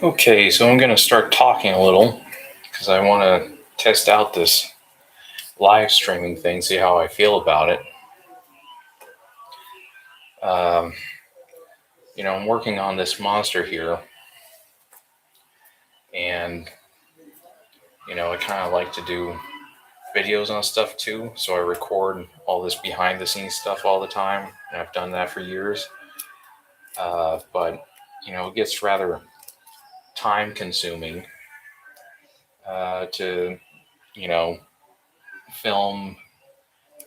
Okay, so I'm going to start talking a little because I want to test out this live streaming thing, see how I feel about it. Um, I'm working on this monster here, and, I kind of like to do videos on stuff too, so I record all this behind the scenes stuff all the time, and I've done that for years. But, it gets rather time consuming to, film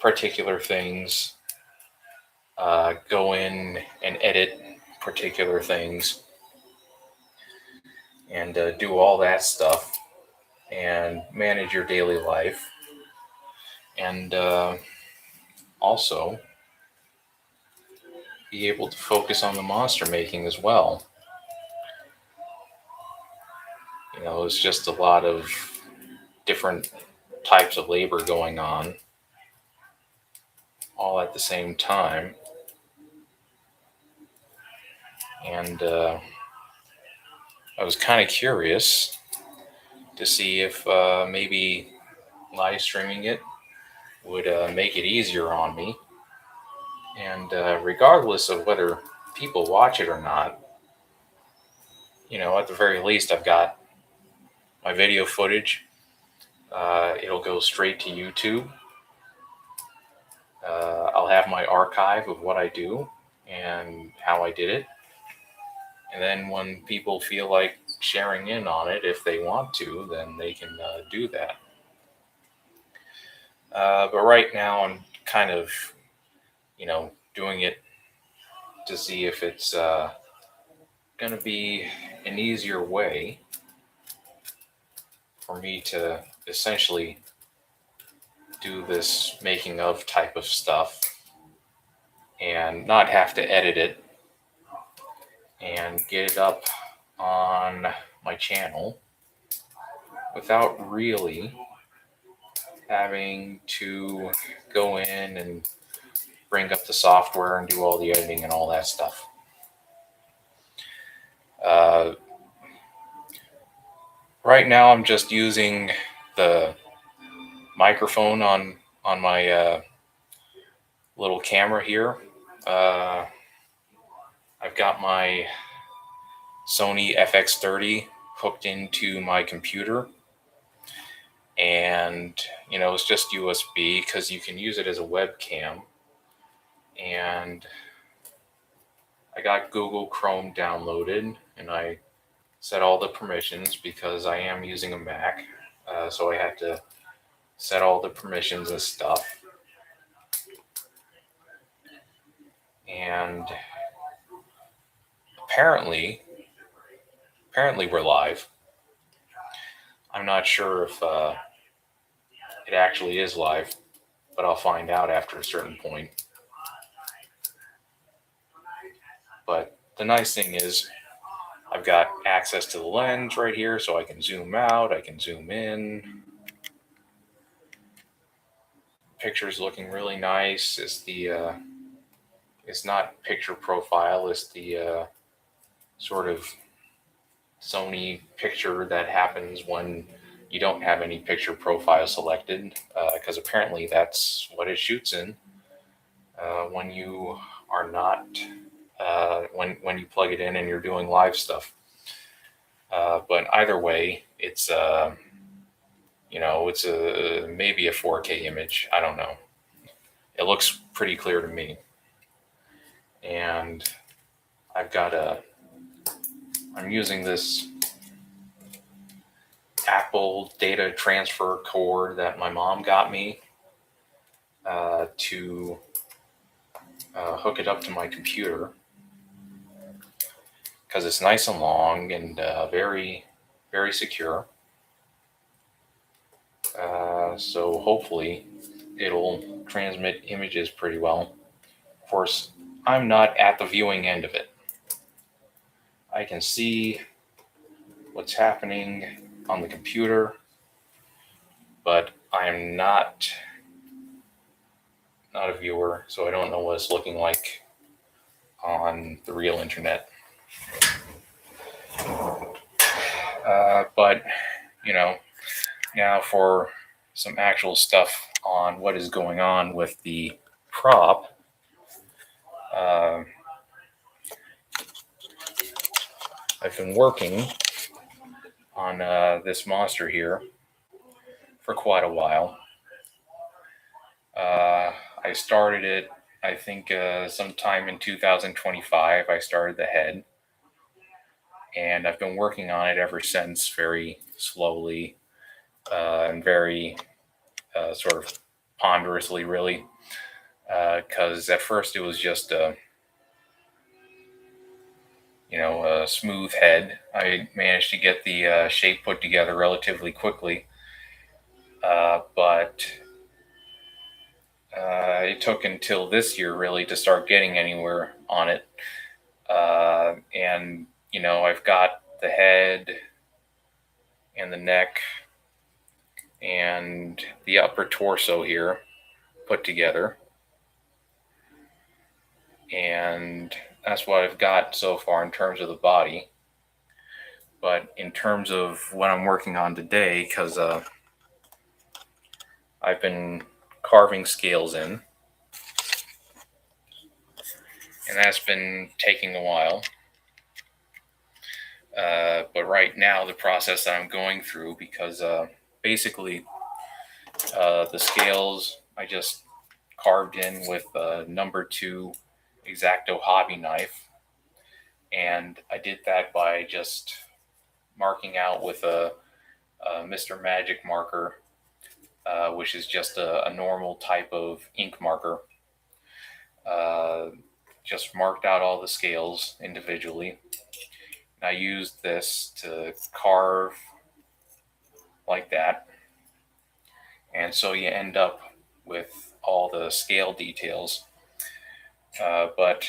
particular things, go in and edit particular things, and do all that stuff, and manage your daily life, and also be able to focus on the monster making as well. It's just a lot of different types of labor going on all at the same time. And I was kind of curious to see if maybe live streaming it would make it easier on me. And regardless of whether people watch it or not, at the very least, I've got my video footage. It'll go straight to YouTube. I'll have my archive of what I do and how I did it. And then when people feel like sharing in on it, if they want to, then they can do that. But right now, I'm kind of, doing it to see if it's going to be an easier way for me to essentially do this making of type of stuff and not have to edit it and get it up on my channel without really having to go in and bring up the software and do all the editing and all that stuff. Right now I'm just using the microphone on my little camera here. I've got my Sony FX30 hooked into my computer, and it's just USB because you can use it as a webcam. And I got Google Chrome downloaded, and I set all the permissions because I am using a Mac, so I had to set all the permissions and stuff. And apparently, we're live. I'm not sure if it actually is live, but I'll find out after a certain point. But the nice thing is, I've got access to the lens right here, so I can zoom out, I can zoom in. Picture's looking really nice. It's not picture profile. It's the sort of Sony picture that happens when you don't have any picture profile selected, because apparently that's what it shoots in when you are not when you plug it in and you're doing live stuff. But either way, it's a maybe a 4K image. I don't know. It looks pretty clear to me. And I've got I'm using this Apple data transfer cord that my mom got me to hook it up to my computer because it's nice and long and very, very secure. So hopefully it'll transmit images pretty well. Of course, I'm not at the viewing end of it. I can see what's happening on the computer, but I'm not a viewer, so I don't know what it's looking like on the real internet. But now for some actual stuff on what is going on with the prop. I've been working on this monster here for quite a while. I started it, I think, sometime in 2025. I started the head, and I've been working on it ever since, very slowly and very sort of ponderously, really. Because at first it was just a smooth head. I managed to get the shape put together relatively quickly, but it took until this year really to start getting anywhere on it. And I've got the head and the neck and the upper torso here put together, and that's what I've got so far in terms of the body. But in terms of what I'm working on today, because I've been carving scales in, and that's been taking a while. But right now, the process that I'm going through, because basically the scales I just carved in with a number 2 X-Acto hobby knife, and I did that by just marking out with a Mr. Magic marker, which is just a normal type of ink marker. Just marked out all the scales individually. And I used this to carve like that. And so you end up with all the scale details. But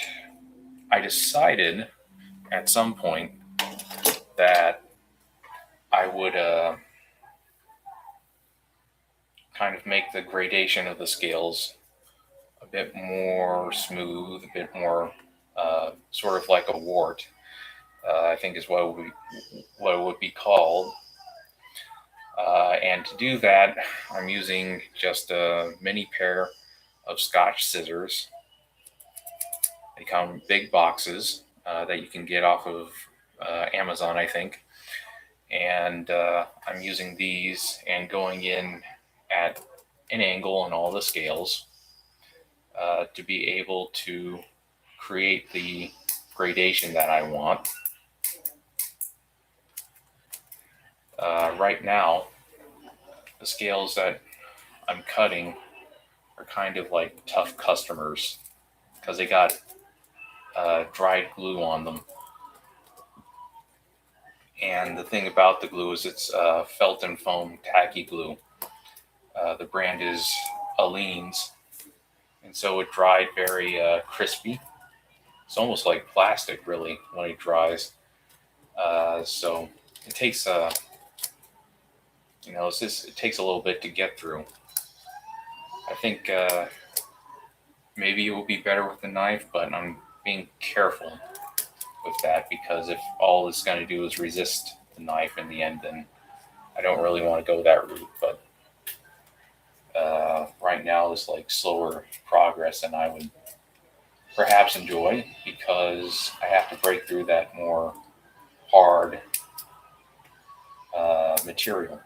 I decided at some point that I would kind of make the gradation of the scales a bit more smooth, a bit more sort of like a wart, I think is what it would be called. And to do that, I'm using just a mini pair of Scotch scissors. They come in big boxes that you can get off of Amazon, I think. and I'm using these and going in at an angle on all the scales to be able to create the gradation that I want. Right now, the scales that I'm cutting are kind of like tough customers because they got dried glue on them. And the thing about the glue is it's felt and foam tacky glue. The brand is Aleene's, and so it dried very crispy. It's almost like plastic, really, when it dries. So it takes it takes a little bit to get through. I think maybe it will be better with the knife, but I'm being careful with that because if all it's going to do is resist the knife in the end, then I don't really want to go that route. But right now is like slower progress than I would perhaps enjoy because I have to break through that more hard material.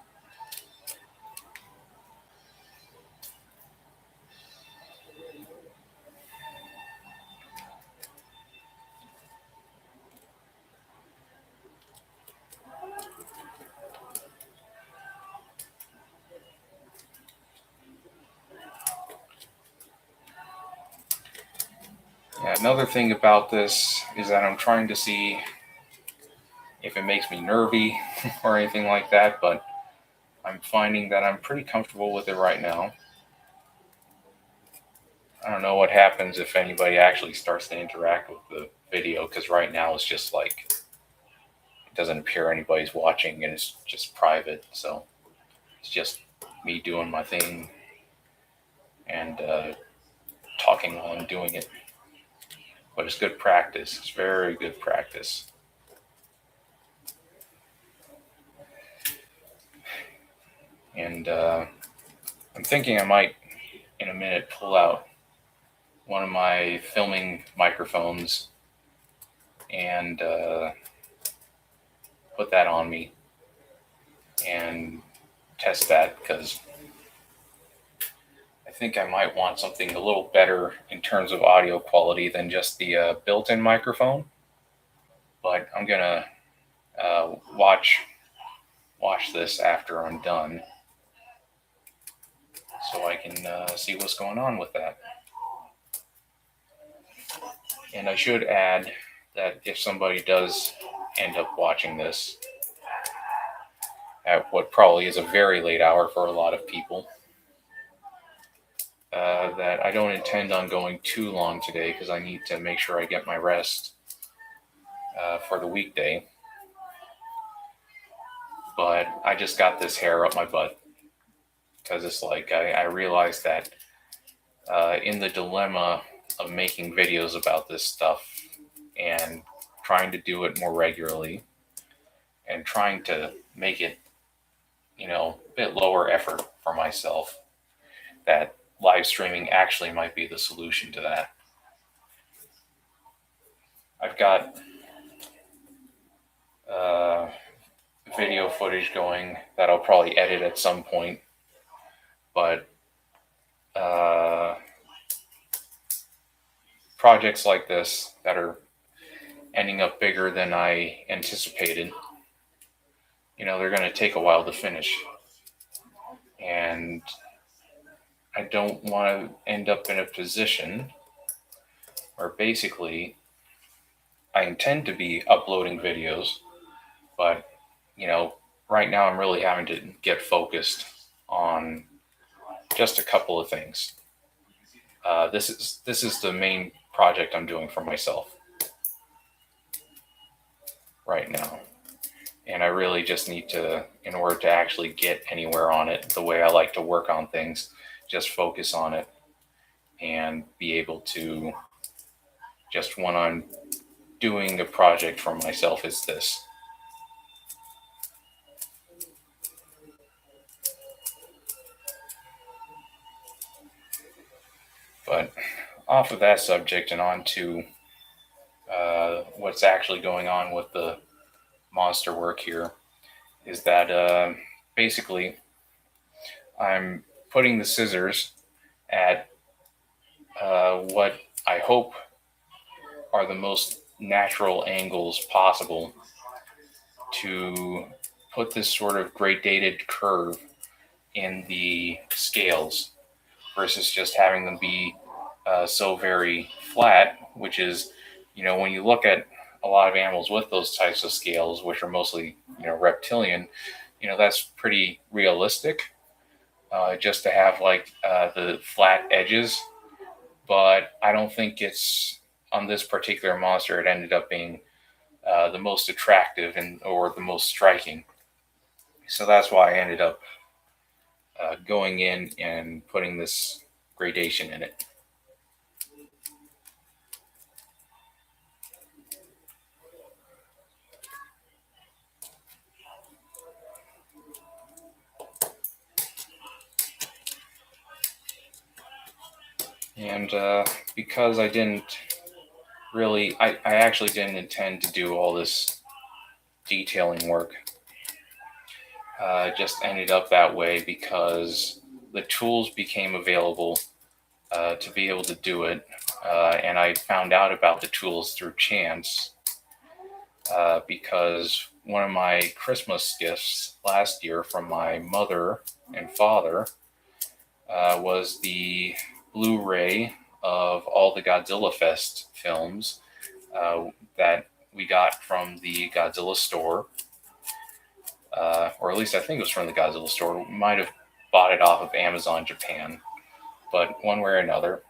Yeah, another thing about this is that I'm trying to see if it makes me nervy or anything like that, but I'm finding that I'm pretty comfortable with it right now. I don't know what happens if anybody actually starts to interact with the video because right now it's just like it doesn't appear anybody's watching and it's just private. So it's just me doing my thing and talking while I'm doing it. But it's good practice. It's very good practice. And I'm thinking I might, in a minute, pull out one of my filming microphones and put that on me and test that because I think I might want something a little better in terms of audio quality than just the built-in microphone. But I'm gonna watch this after I'm done so I can see what's going on with that. And I should add that if somebody does end up watching this at what probably is a very late hour for a lot of people, that I don't intend on going too long today because I need to make sure I get my rest for the weekday. But I just got this hair up my butt because it's like I realized that in the dilemma of making videos about this stuff and trying to do it more regularly and trying to make it, a bit lower effort for myself, that live streaming actually might be the solution to that. I've got video footage going that I'll probably edit at some point, but projects like this that are ending up bigger than I anticipated, they're going to take a while to finish. And I don't want to end up in a position where basically I intend to be uploading videos, but, right now I'm really having to get focused on just a couple of things. This is the main project I'm doing for myself right now. And I really just need to, in order to actually get anywhere on it, the way I like to work on things, just focus on it and be able to just when I'm doing a project for myself is this. But off of that subject and on to what's actually going on with the monster work here. is that basically I'm putting the scissors at what I hope are the most natural angles possible to put this sort of gradated curve in the scales versus just having them be so very flat, which is, when you look at a lot of animals with those types of scales, which are mostly, reptilian, that's pretty realistic, just to have like the flat edges. But I don't think it's on this particular monster. It ended up being the most attractive and or the most striking. So that's why I ended up going in and putting this gradation in it. And because I didn't really, I actually didn't intend to do all this detailing work. Just ended up that way because the tools became available to be able to do it. And I found out about the tools through chance because one of my Christmas gifts last year from my mother and father was the Blu-ray of all the Godzilla Fest films that we got from the Godzilla store, or at least I think it was from the Godzilla store. We might have bought it off of Amazon Japan, but one way or another,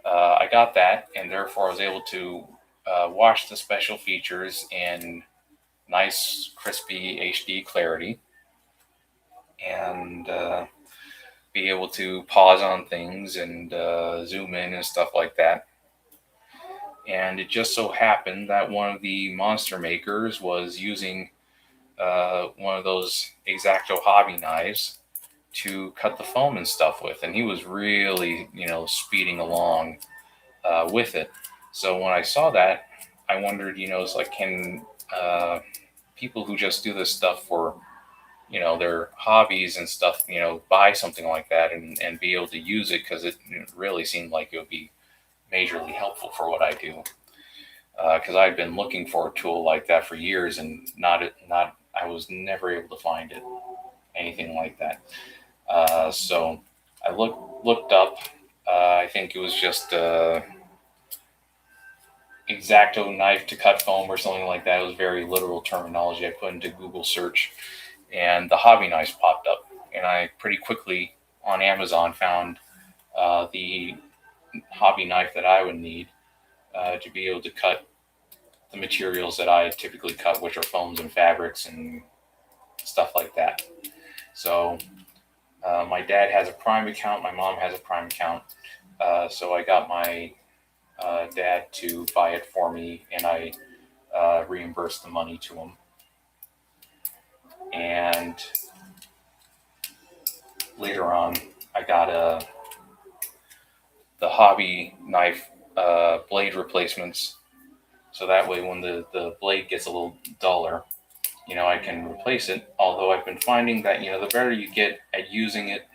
I got that, and therefore I was able to watch the special features in nice, crispy HD clarity, and be able to pause on things and zoom in and stuff like that. And it just so happened that one of the monster makers was using one of those Exacto hobby knives to cut the foam and stuff with, and he was really, speeding along with it. So when I saw that, I wondered, it's like, can people who just do this stuff for, their hobbies and stuff, buy something like that and be able to use it because it really seemed like it would be majorly helpful for what I do. Because I've been looking for a tool like that for years and not I was never able to find it, anything like that. So I looked up. I think it was just Exacto knife to cut foam or something like that. It was very literal terminology I put into Google search, and the hobby knives popped up. And I pretty quickly on Amazon found the hobby knife that I would need to be able to cut the materials that I typically cut, which are foams and fabrics and stuff like that. So my dad has a Prime account, my mom has a Prime account. So I got my dad to buy it for me, and I reimbursed the money to him. And later on, I got the hobby knife blade replacements. So that way, when the blade gets a little duller, I can replace it. Although I've been finding that, the better you get at using it,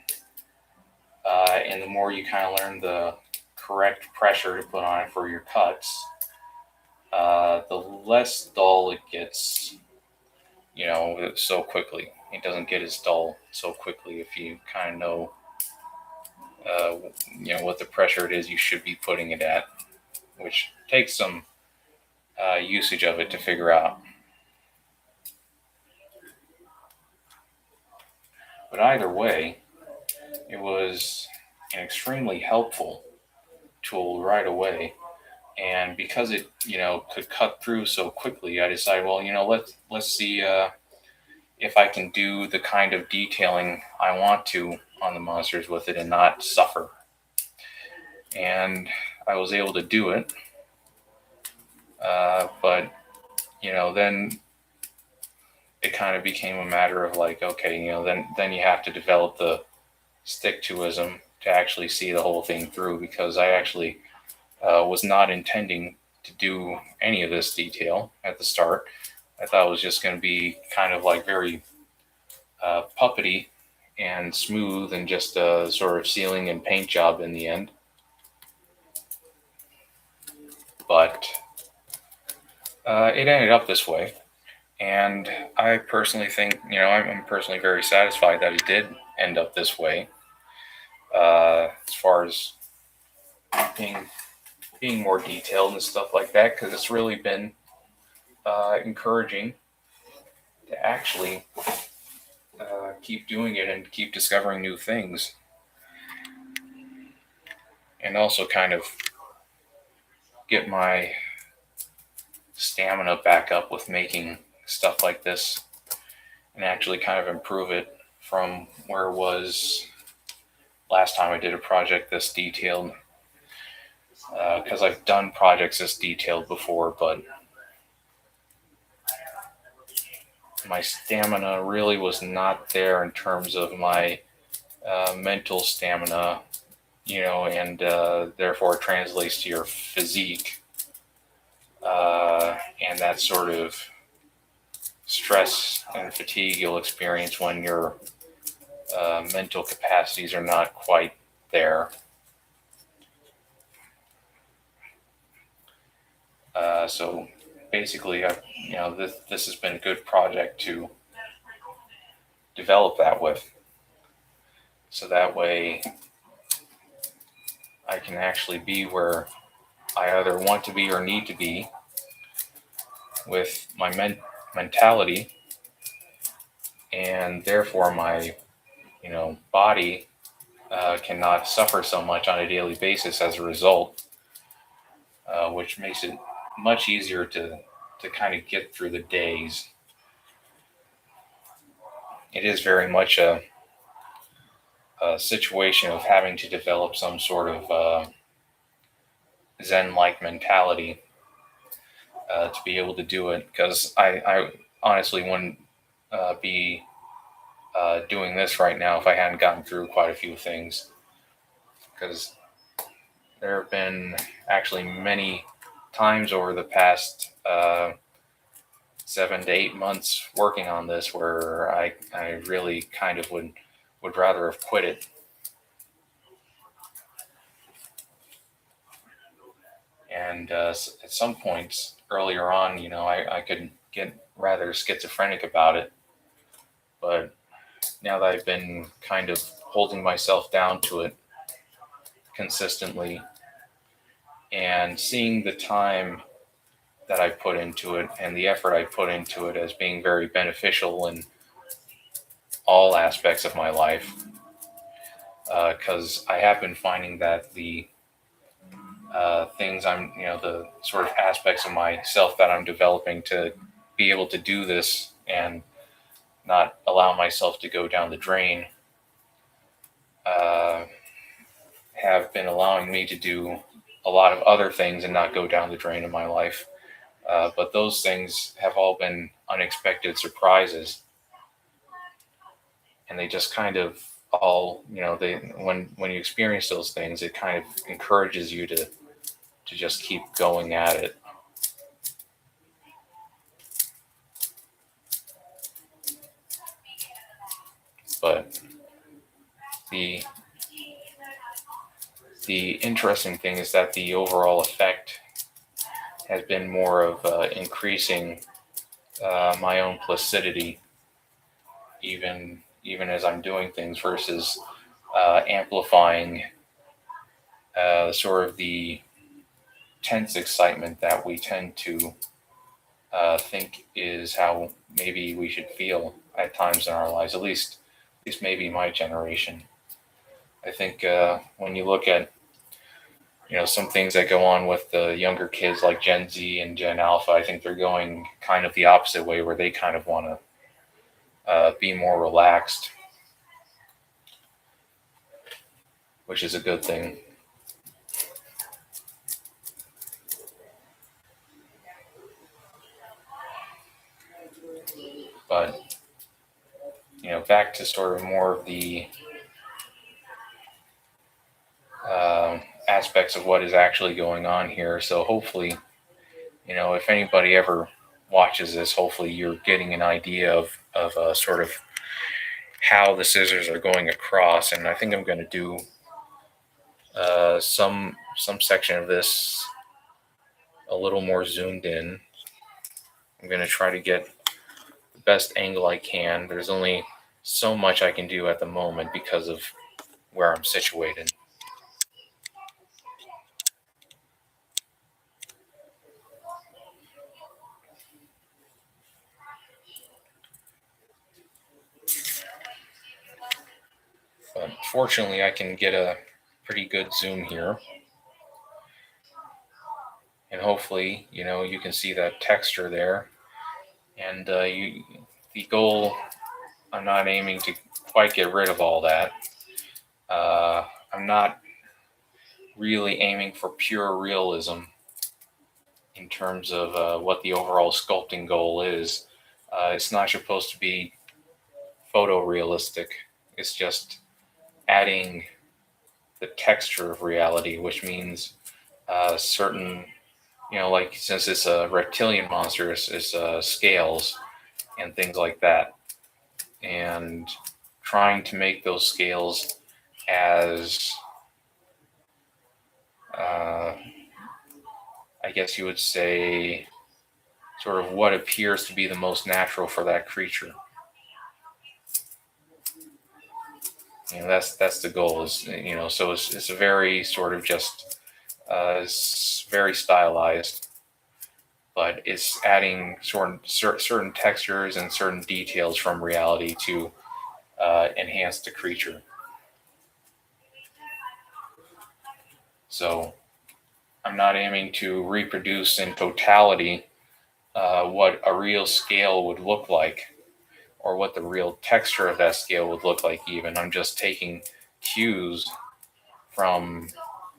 and the more you kind of learn the correct pressure to put on it for your cuts, the less dull it gets, so quickly. It doesn't get as dull so quickly if you kind of know, uh, what the pressure it is you should be putting it at, which takes some usage of it to figure out. But either way, it was an extremely helpful tool right away. And because it, could cut through so quickly, I decided, well, let's see if I can do the kind of detailing I want to on the monsters with it and not suffer. And I was able to do it, but then it kind of became a matter of like, okay, then you have to develop the stick to ism to actually see the whole thing through, because I actually was not intending to do any of this detail at the start. I thought it was just going to be kind of like very puppety and smooth and just a sort of ceiling and paint job in the end. But it ended up this way. And I personally think, I'm personally very satisfied that it did end up this way. As far as being more detailed and stuff like that, because it's really been encouraging to actually keep doing it and keep discovering new things, and also kind of get my stamina back up with making stuff like this and actually kind of improve it from where it was last time I did a project this detailed, because I've done projects this detailed before, but my stamina really was not there in terms of my mental stamina, and therefore it translates to your physique, and that sort of stress and fatigue you'll experience when your mental capacities are not quite there. So basically, this has been a good project to develop that with. So that way I can actually be where I either want to be or need to be with my mentality, and therefore my body cannot suffer so much on a daily basis as a result, which makes it much easier to kind of get through the days. It is very much a situation of having to develop some sort of Zen-like mentality to be able to do it, because I honestly wouldn't be doing this right now if I hadn't gotten through quite a few things, because there have been actually many times over the past 7 to 8 months working on this where I really kind of would rather have quit it. And at some points earlier on, I could get rather schizophrenic about it. But now that I've been kind of holding myself down to it consistently and seeing the time that I put into it and the effort I put into it as being very beneficial in all aspects of my life, because I have been finding that the things the sort of aspects of myself that I'm developing to be able to do this and not allow myself to go down the drain, have been allowing me to do a lot of other things and not go down the drain in my life. But those things have all been unexpected surprises, and they just kind of all, when you experience those things, it kind of encourages you to just keep going at it. But the interesting thing is that the overall effect has been more of increasing my own placidity, even as I'm doing things, versus amplifying sort of the tense excitement that we tend to think is how maybe we should feel at times in our lives. At least maybe my generation. I think when you look at some things that go on with the younger kids like Gen Z and Gen Alpha, I think they're going kind of the opposite way, where they kind of want to be more relaxed, which is a good thing. But back to sort of more of the aspects of what is actually going on here. So hopefully, if anybody ever watches this, hopefully you're getting an idea of sort of how the scissors are going across, and I think I'm going to do some section of this a little more zoomed in. I'm going to try to get the best angle I can. There's only so much I can do at the moment because of where I'm situated. But fortunately, I can get a pretty good zoom here. And hopefully, you can see that texture there. And the goal, I'm not aiming to quite get rid of all that. I'm not really aiming for pure realism in terms of what the overall sculpting goal is. It's not supposed to be photorealistic. It's just adding the texture of reality, which means certain, like since it's a reptilian monster, it's scales and things like that, and trying to make those scales as uh, I guess you would say, sort of what appears to be the most natural for that creature. That's the goal. Is so it's a very sort of just it's very stylized, but it's adding certain textures and certain details from reality to enhance the creature. So I'm not aiming to reproduce in totality what a real scale would look like, or what the real texture of that scale would look like, even. I'm just taking cues from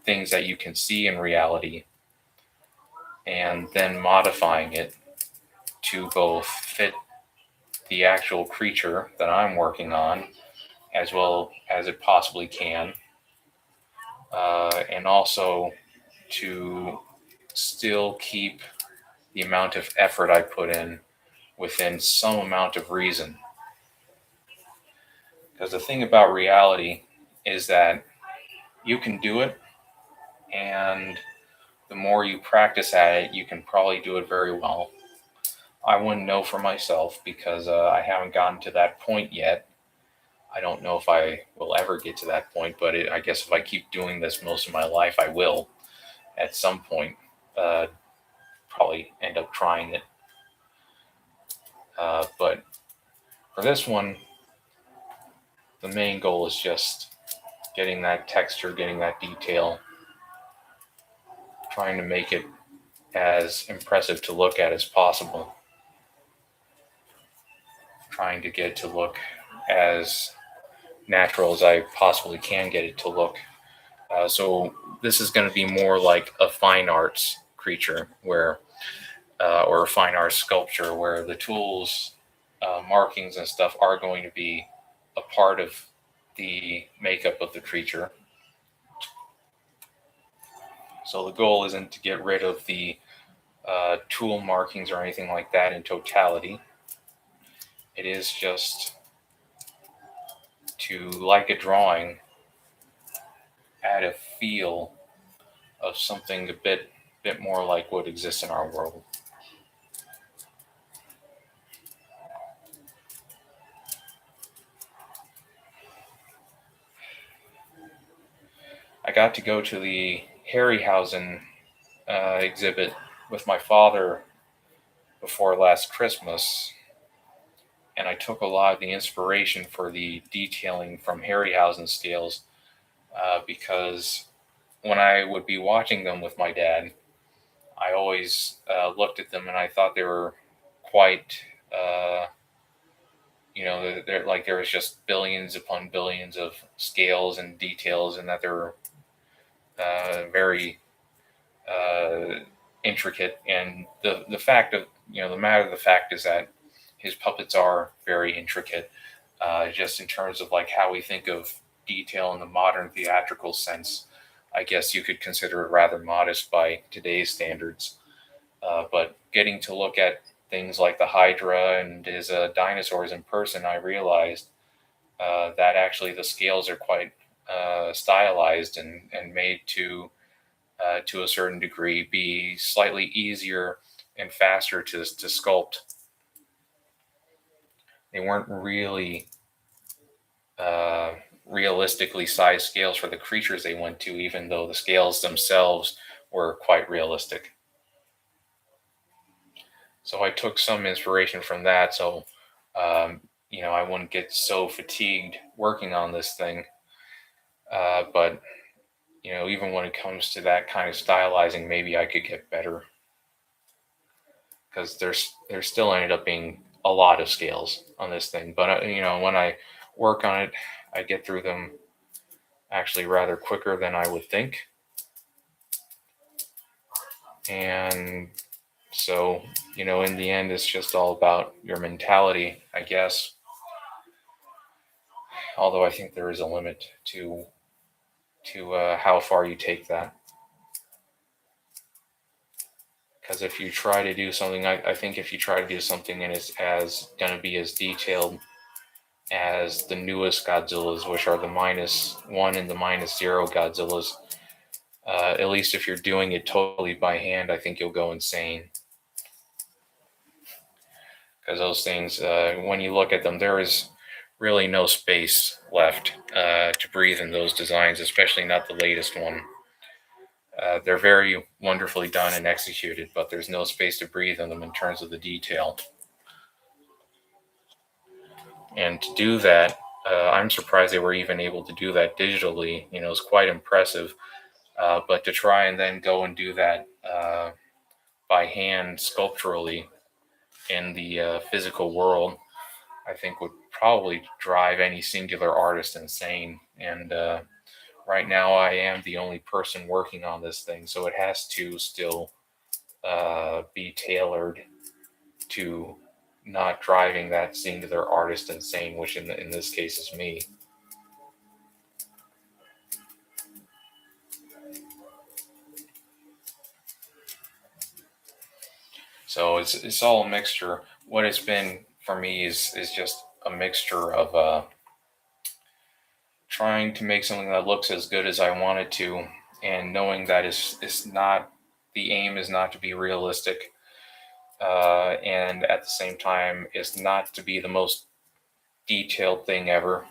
things that you can see in reality and then modifying it to both fit the actual creature that I'm working on as well as it possibly can, and also to still keep the amount of effort I put in within some amount of reason. Because the thing about reality is that you can do it, and the more you practice at it, you can probably do it very well. I wouldn't know for myself because I haven't gotten to that point yet. I don't know if I will ever get to that point, but I guess if I keep doing this most of my life, I will at some point probably end up trying it. But for this one, the main goal is just getting that texture, getting that detail, trying to make it as impressive to look at as possible, trying to get it to look as natural as I possibly can get it to look. So this is going to be more like a fine arts creature, where or a fine arts sculpture, where the tools, markings, and stuff are going to be a part of the makeup of the creature. So the goal isn't to get rid of the tool markings or anything like that in totality. It is just to, like a drawing, add a feel of something a bit more like what exists in our world. I got to go to the Harryhausen exhibit with my father before last Christmas, and I took a lot of the inspiration for the detailing from Harryhausen scales because when I would be watching them with my dad, I always looked at them and I thought they were quite, uh, they're like there was just billions upon billions of scales and details, and that they're very uh, intricate. And the fact of the matter of the fact is that his puppets are very intricate, just in terms of like how we think of detail in the modern theatrical sense. I guess you could consider it rather modest by today's standards. But getting to look at things like the Hydra and his dinosaurs in person, I realized that actually the scales are quite stylized and made to a certain degree be slightly easier and faster to sculpt. They weren't really uh, realistically sized scales for the creatures they went to, even though the scales themselves were quite realistic. So I took some inspiration from that. So, I wouldn't get so fatigued working on this thing. But even when it comes to that kind of stylizing, maybe I could get better because there still ended up being a lot of scales on this thing. But when I work on it, I get through them actually rather quicker than I would think. And so, in the end, it's just all about your mentality, I guess. Although I think there is a limit to how far you take that. Because if you try to do something, I think if you try to do something and it's as going to be as detailed as the newest Godzillas, which are the -1 and the -0 Godzillas, at least if you're doing it totally by hand, I think you'll go insane. Because those things, when you look at them, there is really no space left to breathe in those designs, especially not the latest one. They're very wonderfully done and executed, but there's no space to breathe in them in terms of the detail. And to do that, I'm surprised they were even able to do that digitally. It's quite impressive. But to try and then go and do that by hand sculpturally in the physical world, I think would probably drive any singular artist insane. And right now, I am the only person working on this thing, so it has to still be tailored to not driving that singular artist insane, which in this case is me. So it's all a mixture. What it's been for me is just a mixture of trying to make something that looks as good as I want it to, and knowing that it's not, the aim is not to be realistic, and at the same time, it's not to be the most detailed thing ever.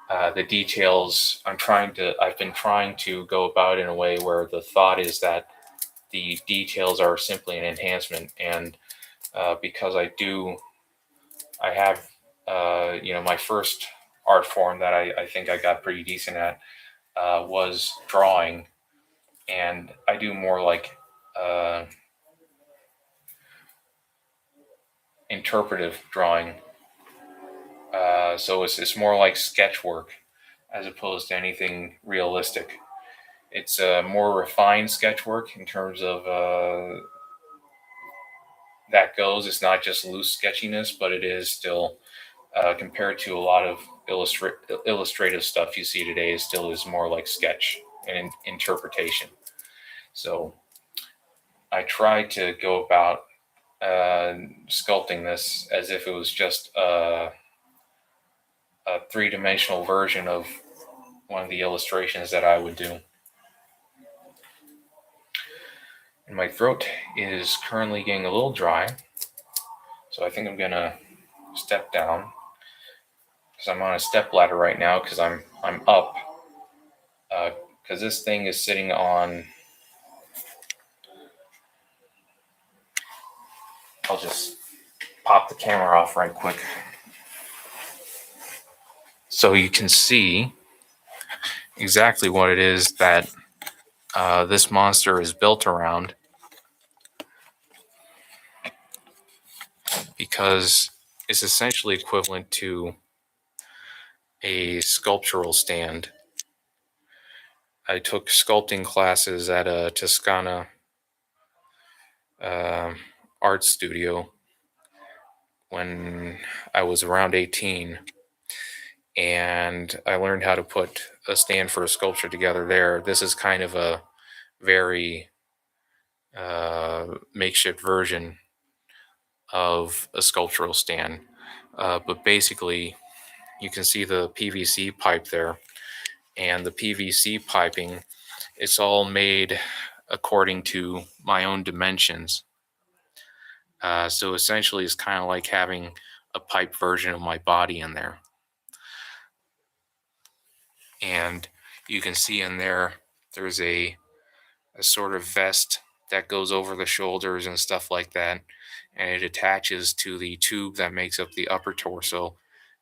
The details I've been trying to go about in a way where the thought is that the details are simply an enhancement, and because I have my first art form that I think I got pretty decent at was drawing, and I do more like interpretive drawing. So it's more like sketch work as opposed to anything realistic. It's more refined sketch work in terms of that goes. It's not just loose sketchiness, but it is still compared to a lot of illustrative stuff you see today. It still is more like sketch and interpretation. So I try to go about sculpting this as if it was just a three-dimensional version of one of the illustrations that I would do. And my throat is currently getting a little dry, so I think I'm gonna step down because I'm on a step ladder right now because I'm up because this thing is sitting on. I'll just pop the camera off right quick so you can see exactly what it is that this monster is built around, because it's essentially equivalent to a sculptural stand. I took sculpting classes at a Toscana uh, art studio when I was around 18, and I learned how to put a stand for a sculpture together there. This is kind of a very makeshift version of a sculptural stand, but basically you can see the PVC pipe there, and the PVC piping, it's all made according to my own dimensions. So essentially, it's kind of like having a pipe version of my body in there. And you can see in there, there's a sort of vest that goes over the shoulders and stuff like that. And it attaches to the tube that makes up the upper torso.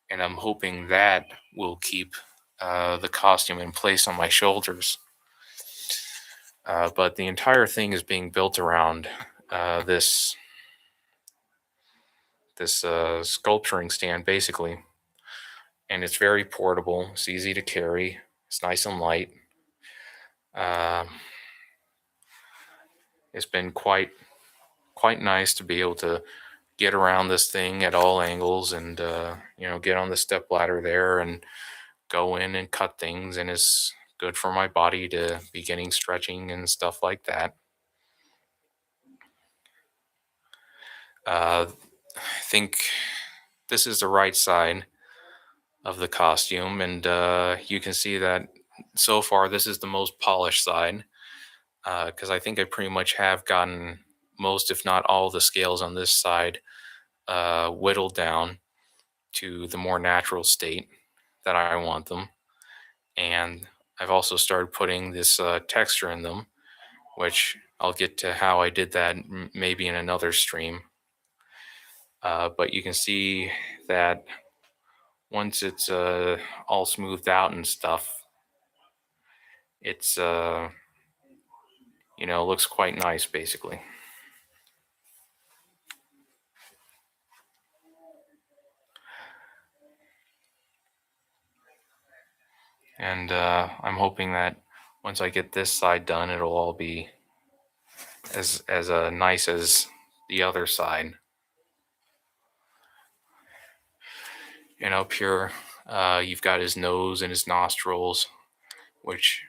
And I'm hoping that will keep the costume in place on my shoulders. But the entire thing is being built around this sculpturing stand, basically, and it's very portable. It's easy to carry. It's nice and light. Uh, it's been quite nice to be able to get around this thing at all angles, and get on the step ladder there and go in and cut things, and it's good for my body to be getting stretching and stuff like that. I think this is the right side of the costume, and you can see that so far this is the most polished side, because I think I pretty much have gotten most, if not all, the scales on this side whittled down to the more natural state that I want them. And I've also started putting this texture in them, which I'll get to how I did that maybe in another stream. But you can see that once it's all smoothed out and stuff, it's looks quite nice, basically. And I'm hoping that once I get this side done, it'll all be as nice as the other side. And up here, you've got his nose and his nostrils, which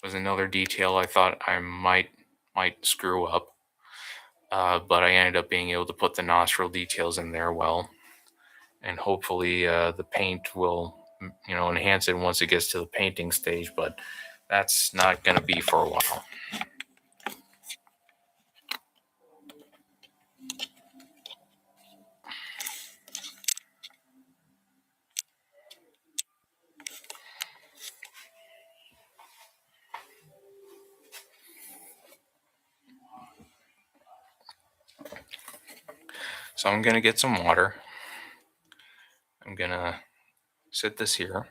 was another detail I thought I might screw up. But I ended up being able to put the nostril details in there well, and hopefully the paint will enhance it once it gets to the painting stage. But that's not going to be for a while. So I'm going to get some water. I'm going to sit this here.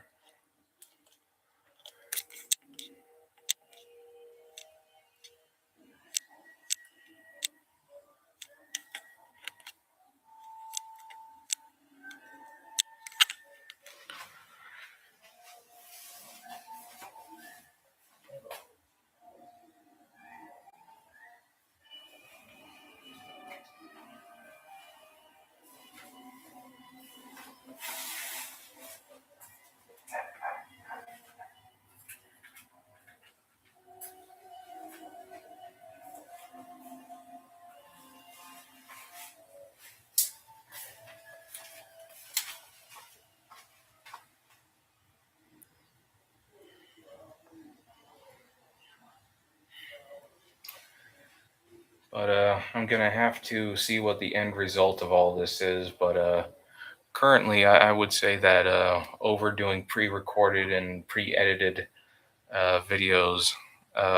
But I'm going to have to see what the end result of all this is. But currently, I would say that overdoing pre-recorded and pre-edited videos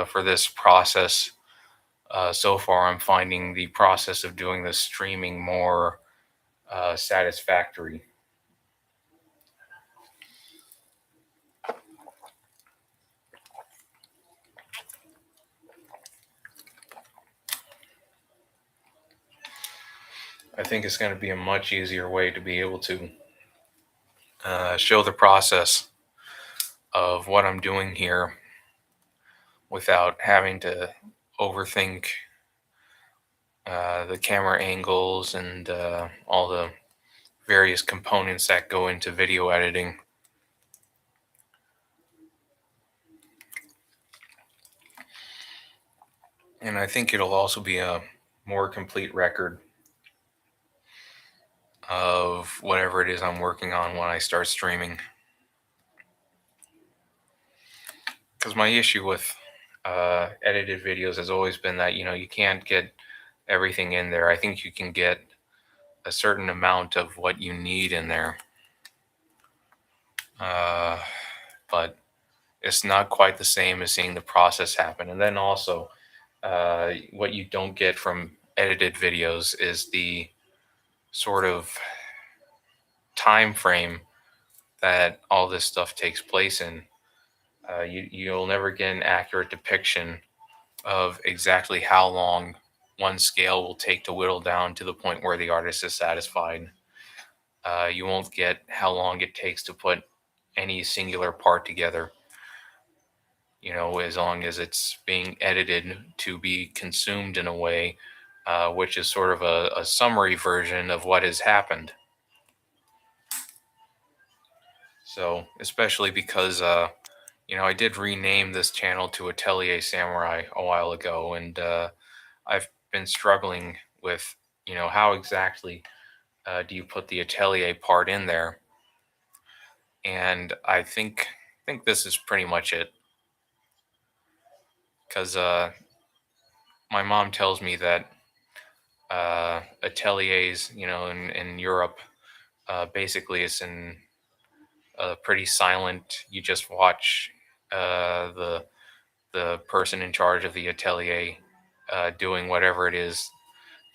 for this process, so far I'm finding the process of doing the streaming more satisfactory. I think it's going to be a much easier way to be able to show the process of what I'm doing here without having to overthink the camera angles and all the various components that go into video editing. And I think it'll also be a more complete record of whatever it is I'm working on when I start streaming. Because my issue with edited videos has always been that, you can't get everything in there. I think you can get a certain amount of what you need in there. But it's not quite the same as seeing the process happen. And then also, what you don't get from edited videos is the sort of time frame that all this stuff takes place in. You'll never get an accurate depiction of exactly how long one scale will take to whittle down to the point where the artist is satisfied. You won't get how long it takes to put any singular part together, as long as it's being edited to be consumed in a way which is sort of a summary version of what has happened. So, especially because, I did rename this channel to Atelier Samurai a while ago, and I've been struggling with, how exactly do you put the Atelier part in there? And I think this is pretty much it, because my mom tells me that ateliers, in Europe, basically it's in pretty silent. You just watch the person in charge of the atelier doing whatever it is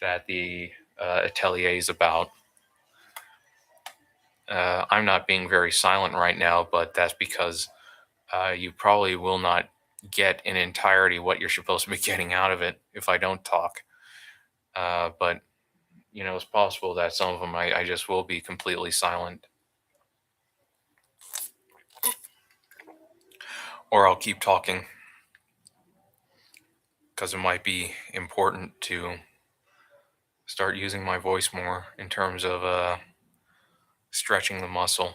that the atelier is about. I'm not being very silent right now, but that's because you probably will not get in entirety what you're supposed to be getting out of it if I don't talk. But it's possible that some of them I just will be completely silent, or I'll keep talking because it might be important to start using my voice more in terms of stretching the muscle,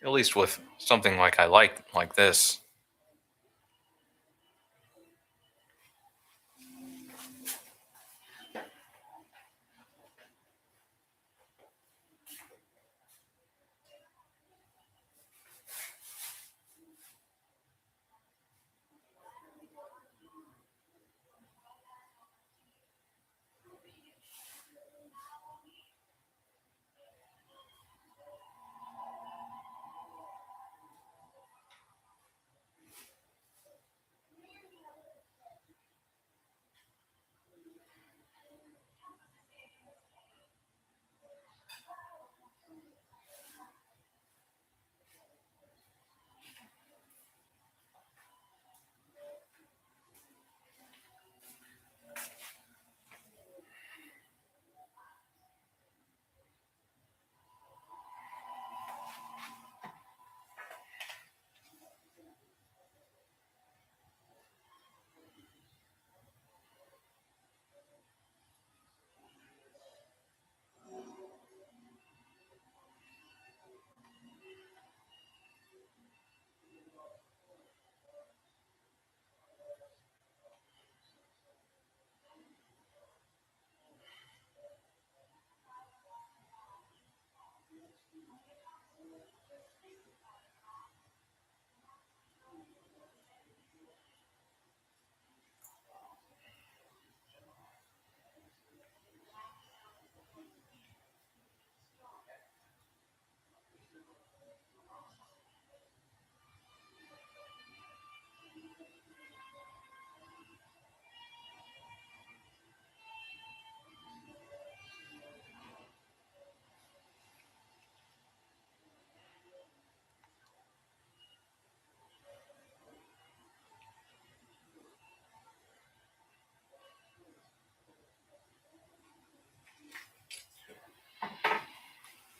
at least with something like I like this.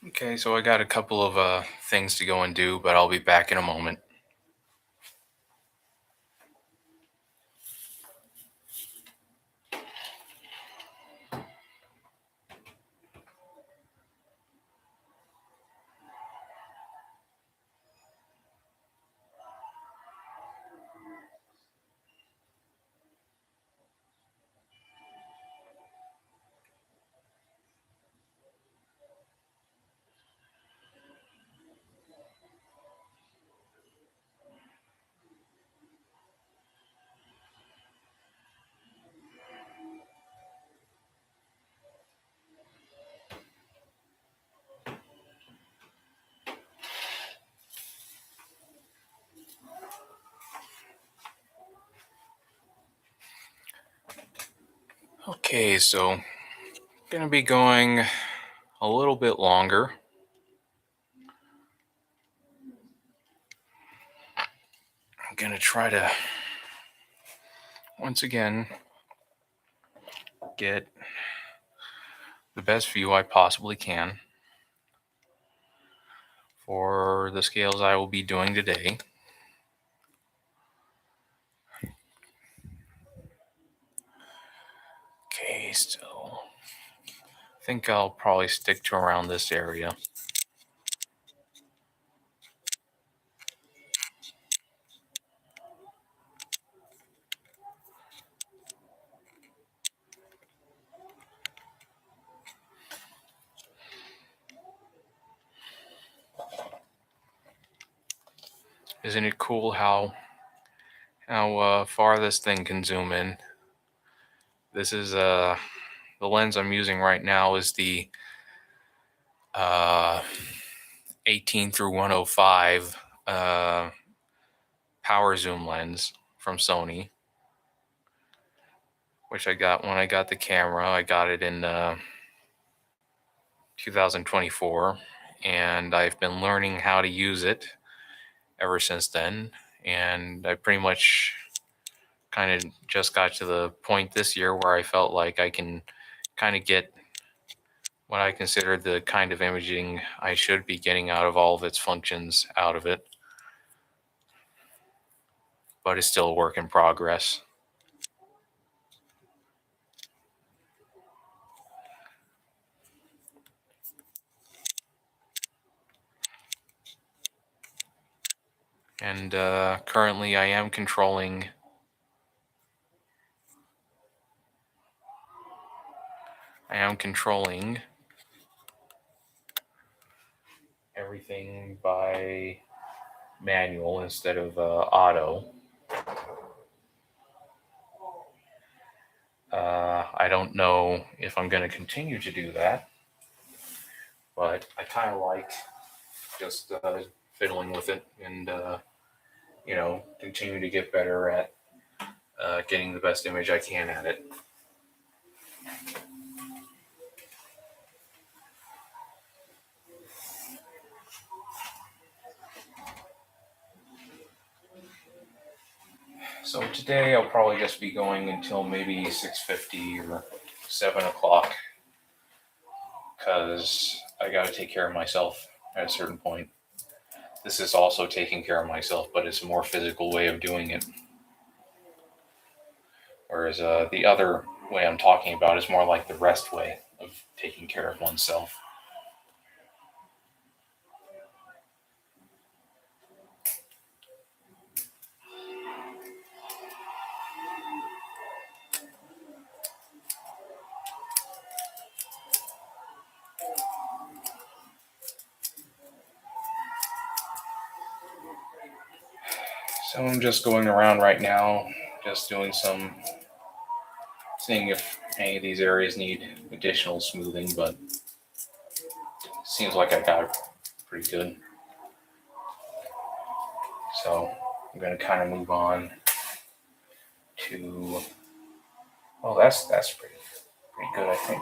Okay, so I got a couple of things to go and do, but I'll be back in a moment. Okay, so gonna be going a little bit longer. I'm gonna try to once again get the best view I possibly can for the scales I will be doing today. Okay, so I think I'll probably stick to around this area. Isn't it cool how far this thing can zoom in? This is the lens I'm using right now is the uh, 18 through 105 power zoom lens from Sony, which I got when I got the camera. I got it in 2024, and I've been learning how to use it ever since then. And I pretty much kind of just got to the point this year where I felt like I can kind of get what I consider the kind of imaging I should be getting out of all of its functions out of it. But it's still a work in progress. And currently I am controlling everything by manual instead of auto. I don't know if I'm going to continue to do that, but I kind of like just fiddling with it and continue to get better at getting the best image I can at it. So today I'll probably just be going until maybe 6:50 or 7 o'clock because I got to take care of myself at a certain point. This is also taking care of myself, but it's a more physical way of doing it. Whereas the other way I'm talking about is more like the rest way of taking care of oneself. So I'm just going around right now, just doing seeing if any of these areas need additional smoothing, but it seems like I got it pretty good. So I'm going to kind of move on to, well, that's pretty good, I think.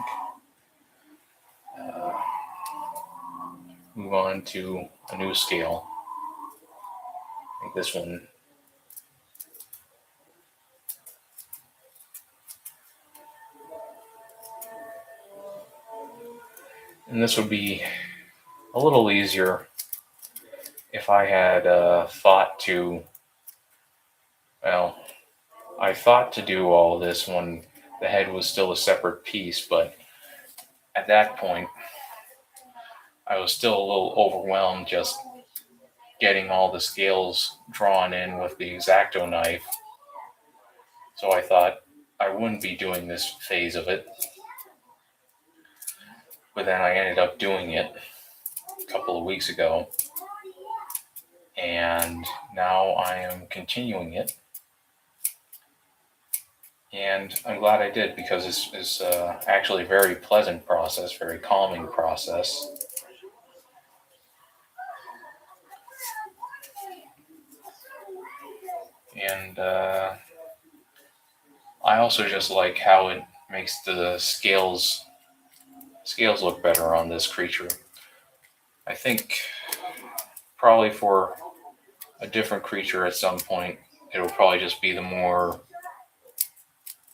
Move on to a new scale. I think this one. And this would be a little easier if I had thought to, well, I thought to do all this when the head was still a separate piece, but at that point, I was still a little overwhelmed just getting all the scales drawn in with the X-Acto knife. So I thought I wouldn't be doing this phase of it. But then I ended up doing it a couple of weeks ago. And now I am continuing it. And I'm glad I did because it's actually a very pleasant process, very calming process. And I also just like how it makes the scales look better on this creature. I think probably for a different creature at some point, it'll probably just be the more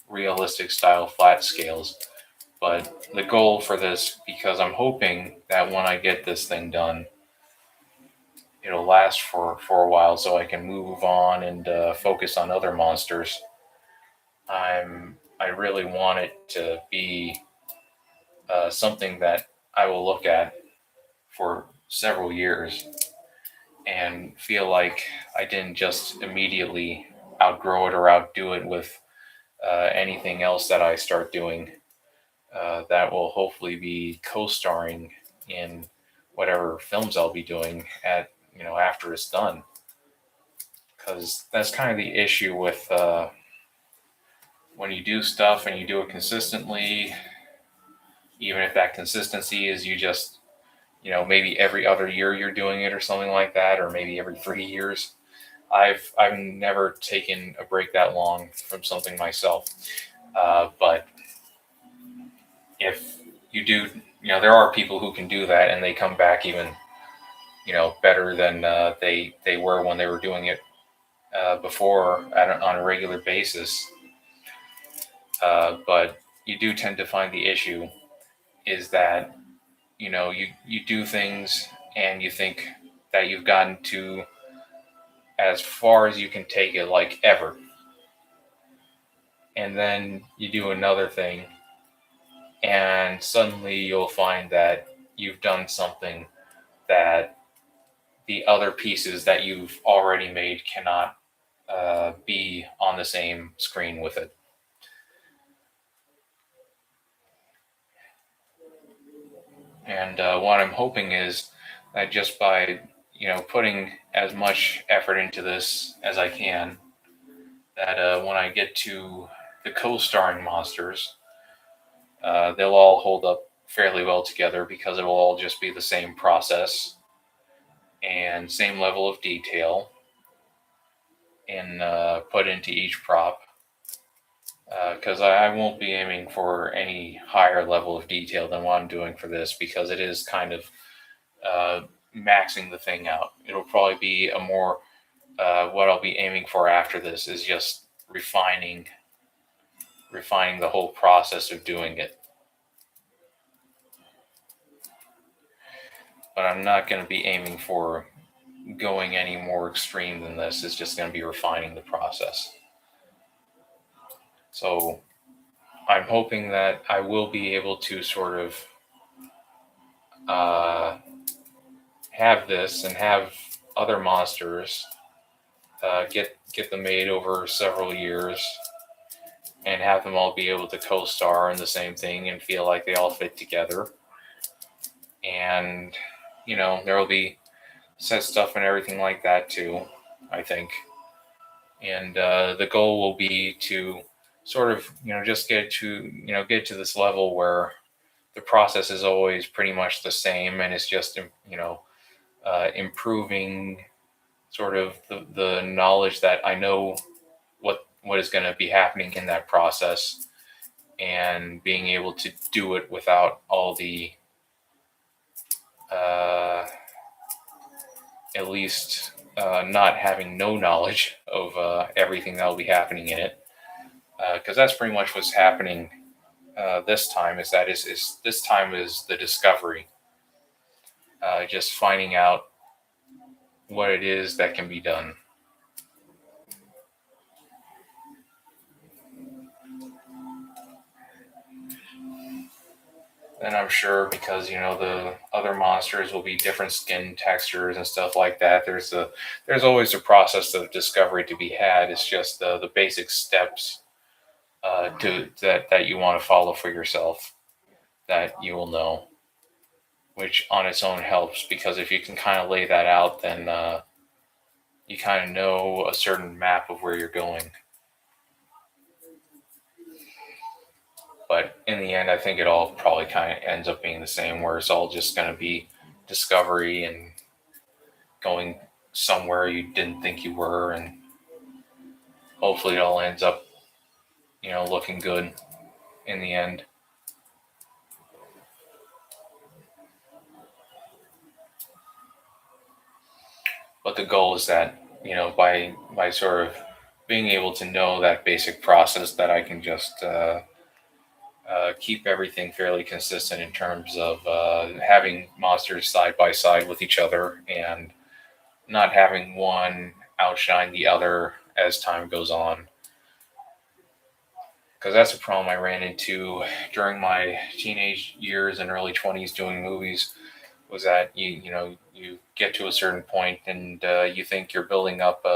realistic style flat scales. But the goal for this, because I'm hoping that when I get this thing done, it'll last for a while, so I can move on and focus on other monsters. I really want it to be something that I will look at for several years and feel like I didn't just immediately outgrow it or outdo it with anything else that I start doing that will hopefully be co-starring in whatever films I'll be doing at after it's done. Because that's kind of the issue with when you do stuff and you do it consistently, even if that consistency is you just maybe every other year you're doing it or something like that, or maybe every 3 years. I've never taken a break that long from something myself, but if you do, there are people who can do that and they come back even better than they were when they were doing it before on a regular basis. But you do tend to find the issue is that you do things and you think that you've gotten to as far as you can take it, like ever, and then you do another thing and suddenly you'll find that you've done something that the other pieces that you've already made cannot be on the same screen with it. And what I'm hoping is that just by putting as much effort into this as I can, that when I get to the co-starring monsters, they'll all hold up fairly well together because it will all just be the same process and same level of detail in put into each prop. Because I won't be aiming for any higher level of detail than what I'm doing for this because it is kind of uh, maxing the thing out. It'll probably be a more what I'll be aiming for after this is just refining the whole process of doing it. But I'm not going to be aiming for going any more extreme than this. It's just going to be refining the process. So I'm hoping that I will be able to sort of uh, have this and have other monsters get them made over several years and have them all be able to co-star in the same thing and feel like they all fit together. And there will be set stuff and everything like that too, I think. And the goal will be to sort of just get to this level where the process is always pretty much the same and it's just improving sort of the knowledge that I know what is going to be happening in that process and being able to do it without all the uh, at least not having no knowledge of everything that will be happening in it, because that's pretty much what's happening this time. Is this time is the discovery, just finding out what it is that can be done. And I'm sure because the other monsters will be different skin textures and stuff like that. There's always a process of discovery to be had. It's just the basic steps to that you want to follow for yourself that you will know, which on its own helps because if you can kind of lay that out, then you kind of know a certain map of where you're going. But in the end, I think it all probably kind of ends up being the same, where it's all just going to be discovery and going somewhere you didn't think you were, and hopefully it all ends up, looking good in the end. But the goal is that, by sort of being able to know that basic process, that I can just keep everything fairly consistent in terms of having monsters side by side with each other, and not having one outshine the other as time goes on. Because that's a problem I ran into during my teenage years and early 20s doing movies, was that you get to a certain point, and you think you're building up,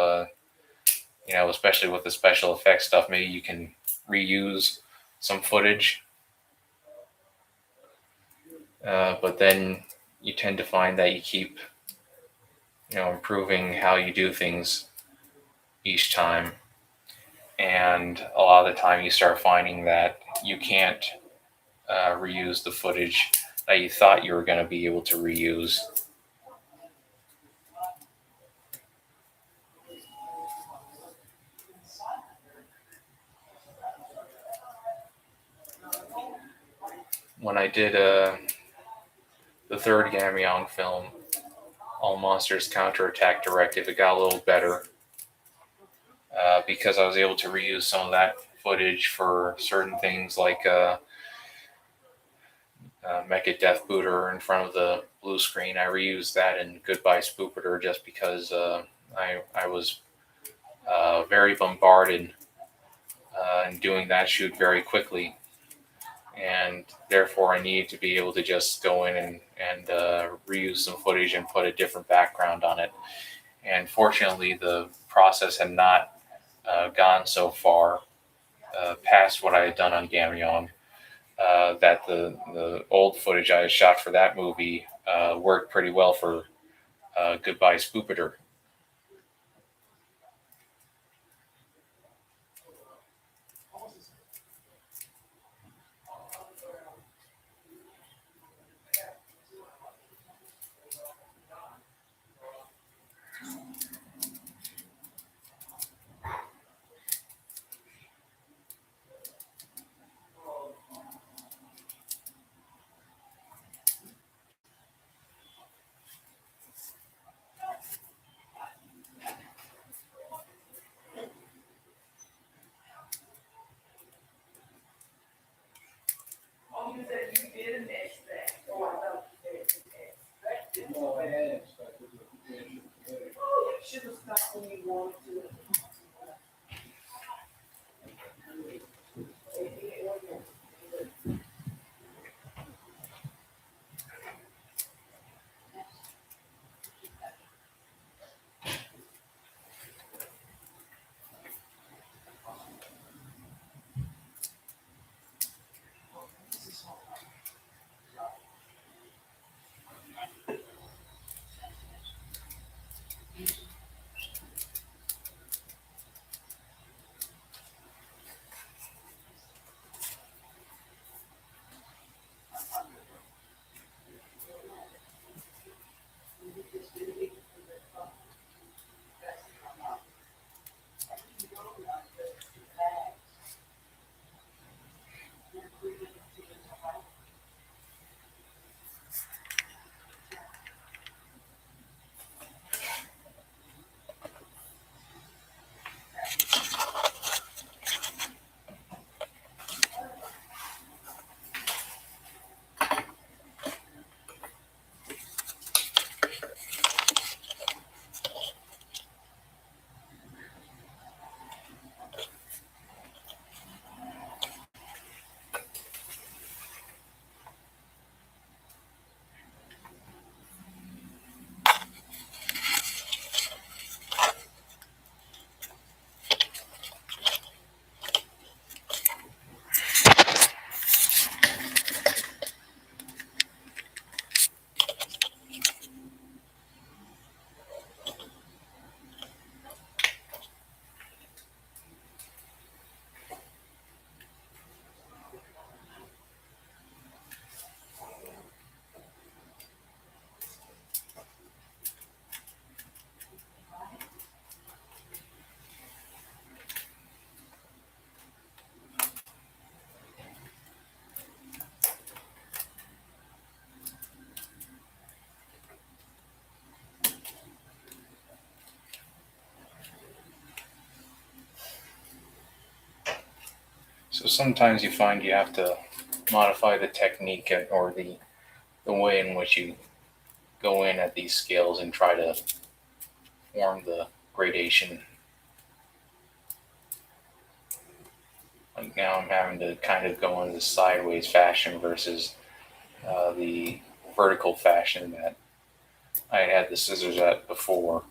especially with the special effects stuff, maybe you can reuse some footage, but then you tend to find that you keep improving how you do things each time, and a lot of the time you start finding that you can't reuse the footage that you thought you were going to be able to reuse. When I did the third Gamion film, All Monsters Counterattack Directive, it got a little better, because I was able to reuse some of that footage for certain things, like Mecha Death Booter in front of the blue screen. I reused that in Goodbye Spoopiter just because I was very bombarded and doing that shoot very quickly, and therefore I needed to be able to just go in and reuse some footage and put a different background on it. And fortunately, the process had not gone so far past what I had done on Gamion, that the old footage I had shot for that movie worked pretty well for Goodbye Spoopiter. So sometimes you find you have to modify the technique or the way in which you go in at these scales and try to form the gradation. Like now I'm having to kind of go in the sideways fashion versus the vertical fashion that I had the scissors at before.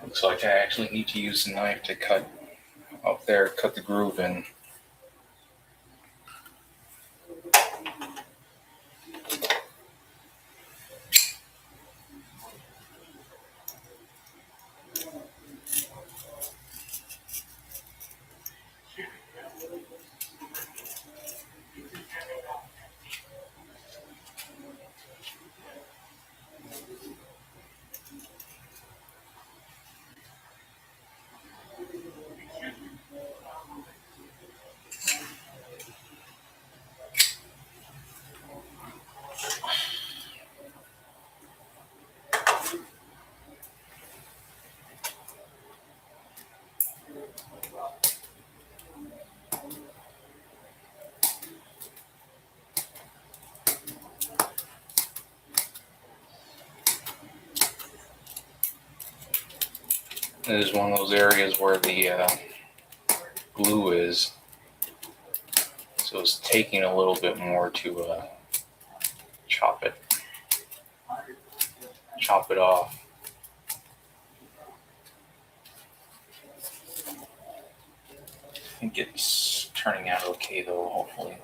Looks like I actually need to use the knife to cut up there, cut the groove in. This is one of those areas where the glue is, so it's taking a little bit more to chop it off. I think it's turning out okay though, hopefully.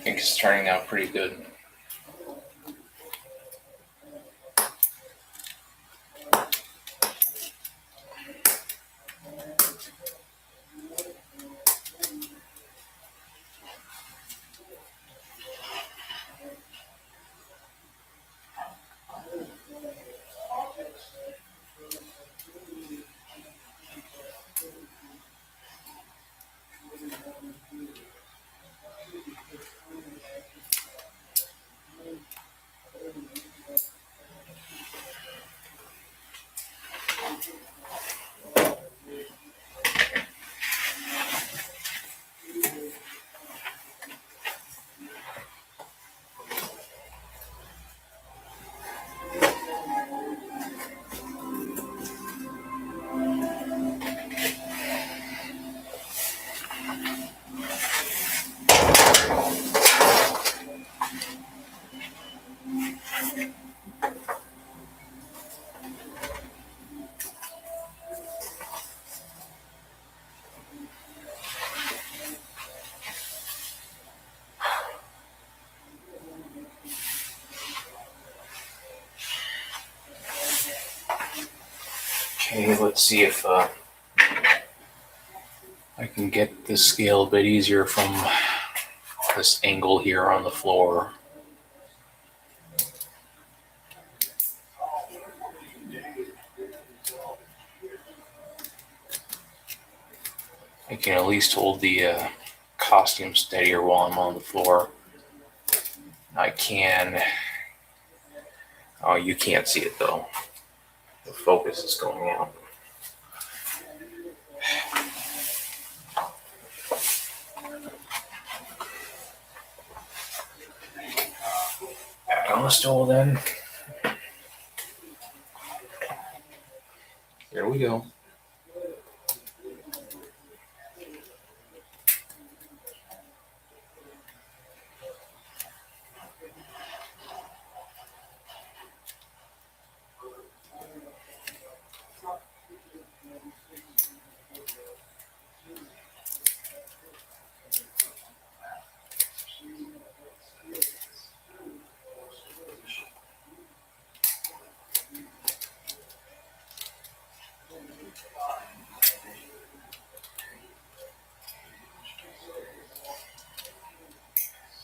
think it's turning out pretty good. Okay, let's see if I can get the scale a bit easier from this angle here on the floor. I can at least hold the costume steadier while I'm on the floor. I can. Oh, you can't see it though. The focus is going out. Back on the stool then. Here we go.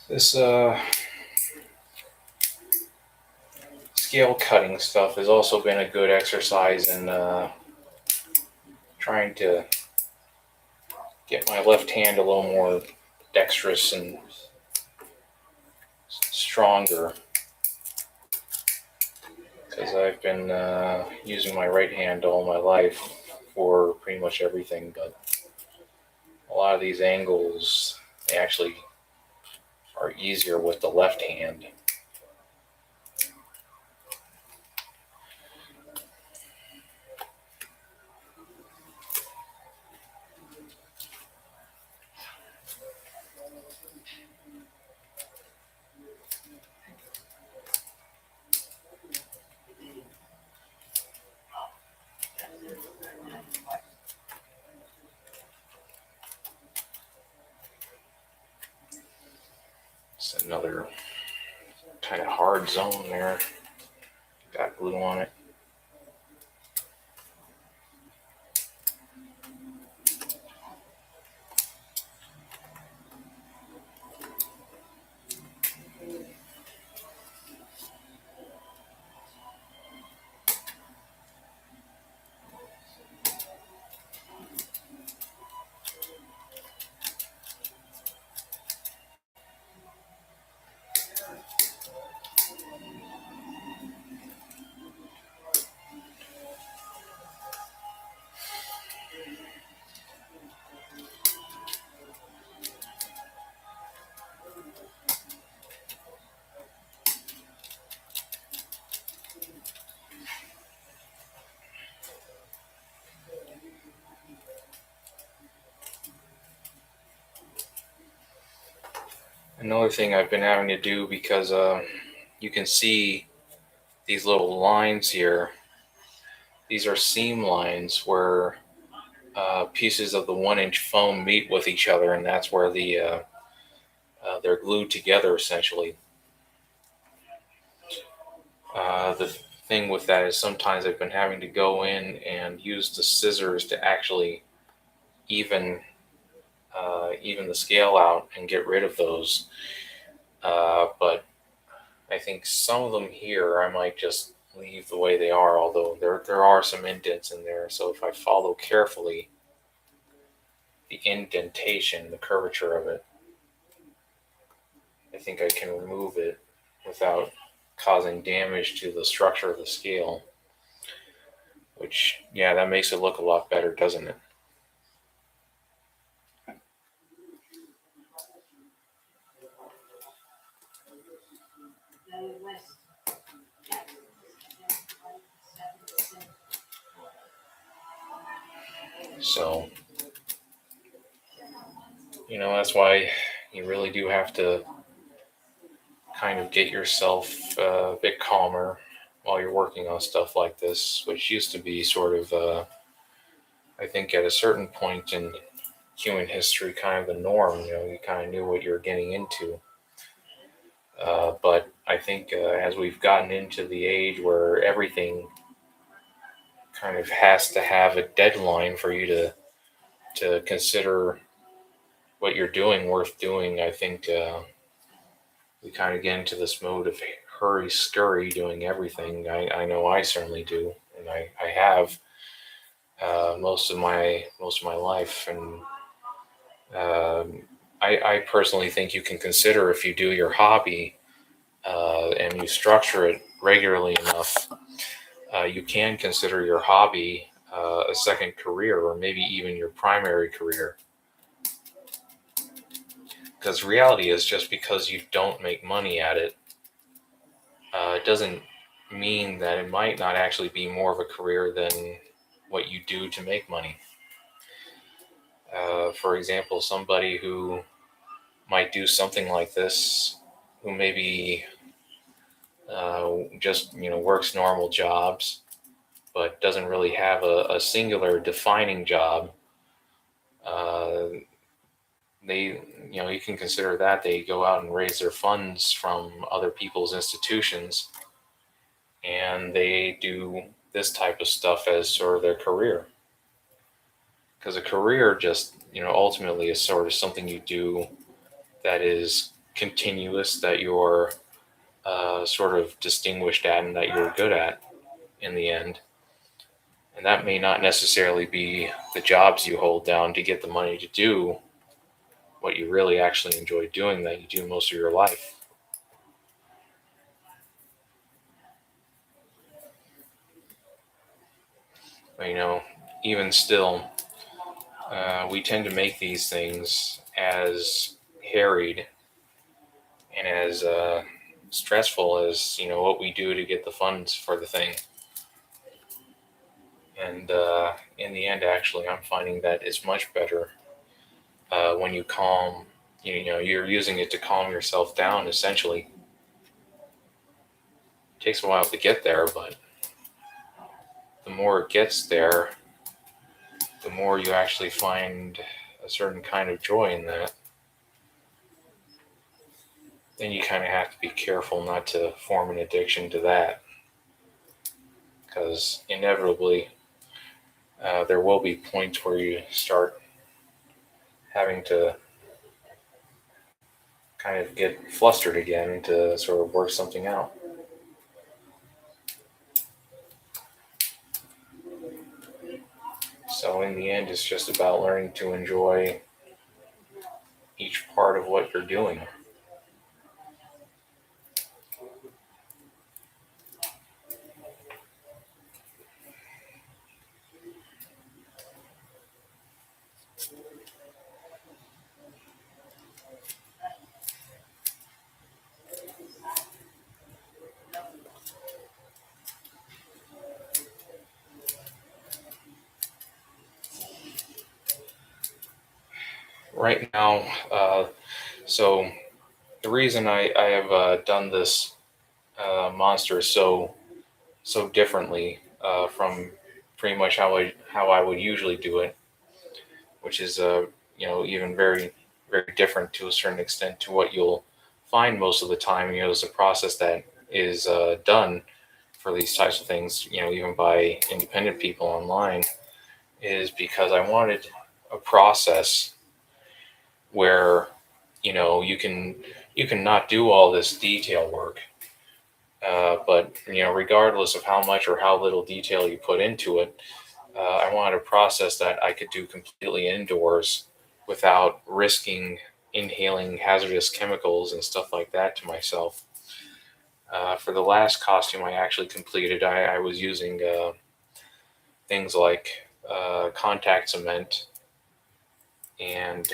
This scale cutting stuff has also been a good exercise in trying to get my left hand a little more dexterous and stronger, because I've been using my right hand all my life for pretty much everything, but a lot of these angles, they actually are easier with the left hand. It's another kind of hard zone there. Got glue on it. Another thing I've been having to do, because you can see these little lines here. These are seam lines where pieces of the 1-inch foam meet with each other, and that's where the They're glued together essentially. The thing with that is sometimes I've been having to go in and use the scissors to actually even even the scale out and get rid of those. But I think some of them here I might just leave the way they are, although there are some indents in there. So if I follow carefully the indentation, the curvature of it, I think I can remove it without causing damage to the structure of the scale. Which, yeah, that makes it look a lot better, doesn't it? So, that's why you really do have to kind of get yourself a bit calmer while you're working on stuff like this, which used to be sort of, I think, at a certain point in human history, kind of the norm. You kind of knew what you were getting into. But I think as we've gotten into the age where everything kind of has to have a deadline for you to consider what you're doing worth doing, I think we kind of get into this mode of hurry scurry doing everything. I know I certainly do, and I have most of my life. And I personally think you can consider, if you do your hobby and you structure it regularly enough, you can consider your hobby a second career, or maybe even your primary career. Because reality is, just because you don't make money at it, it doesn't mean that it might not actually be more of a career than what you do to make money. For example, somebody who might do something like this, who maybe just works normal jobs, but doesn't really have a singular defining job. Uh, they, you can consider that they go out and raise their funds from other people's institutions, and they do this type of stuff as sort of their career. Because a career just, ultimately is sort of something you do that is continuous, that you're sort of distinguished at, and that you're good at in the end. And that may not necessarily be the jobs you hold down to get the money to do what you really actually enjoy doing, that you do most of your life. But, even still, we tend to make these things as harried and as stressful as what we do to get the funds for the thing. And in the end, actually, I'm finding that it's much better when you calm. You're using it to calm yourself down. Essentially, it takes a while to get there, but the more it gets there, the more you actually find a certain kind of joy in that. Then you kind of have to be careful not to form an addiction to that, because inevitably there will be points where you start having to kind of get flustered again to sort of work something out. So in the end, it's just about learning to enjoy each part of what you're doing. Right now, so the reason I have done this monster so differently from pretty much how I would usually do it, which is even very very different to a certain extent to what you'll find most of the time. It's a process that is done for these types of things, even by independent people online, is because I wanted a process where you can not do all this detail work, but regardless of how much or how little detail you put into it, I wanted a process that I could do completely indoors without risking inhaling hazardous chemicals and stuff like that to myself. For the last costume I actually completed, I was using things like contact cement and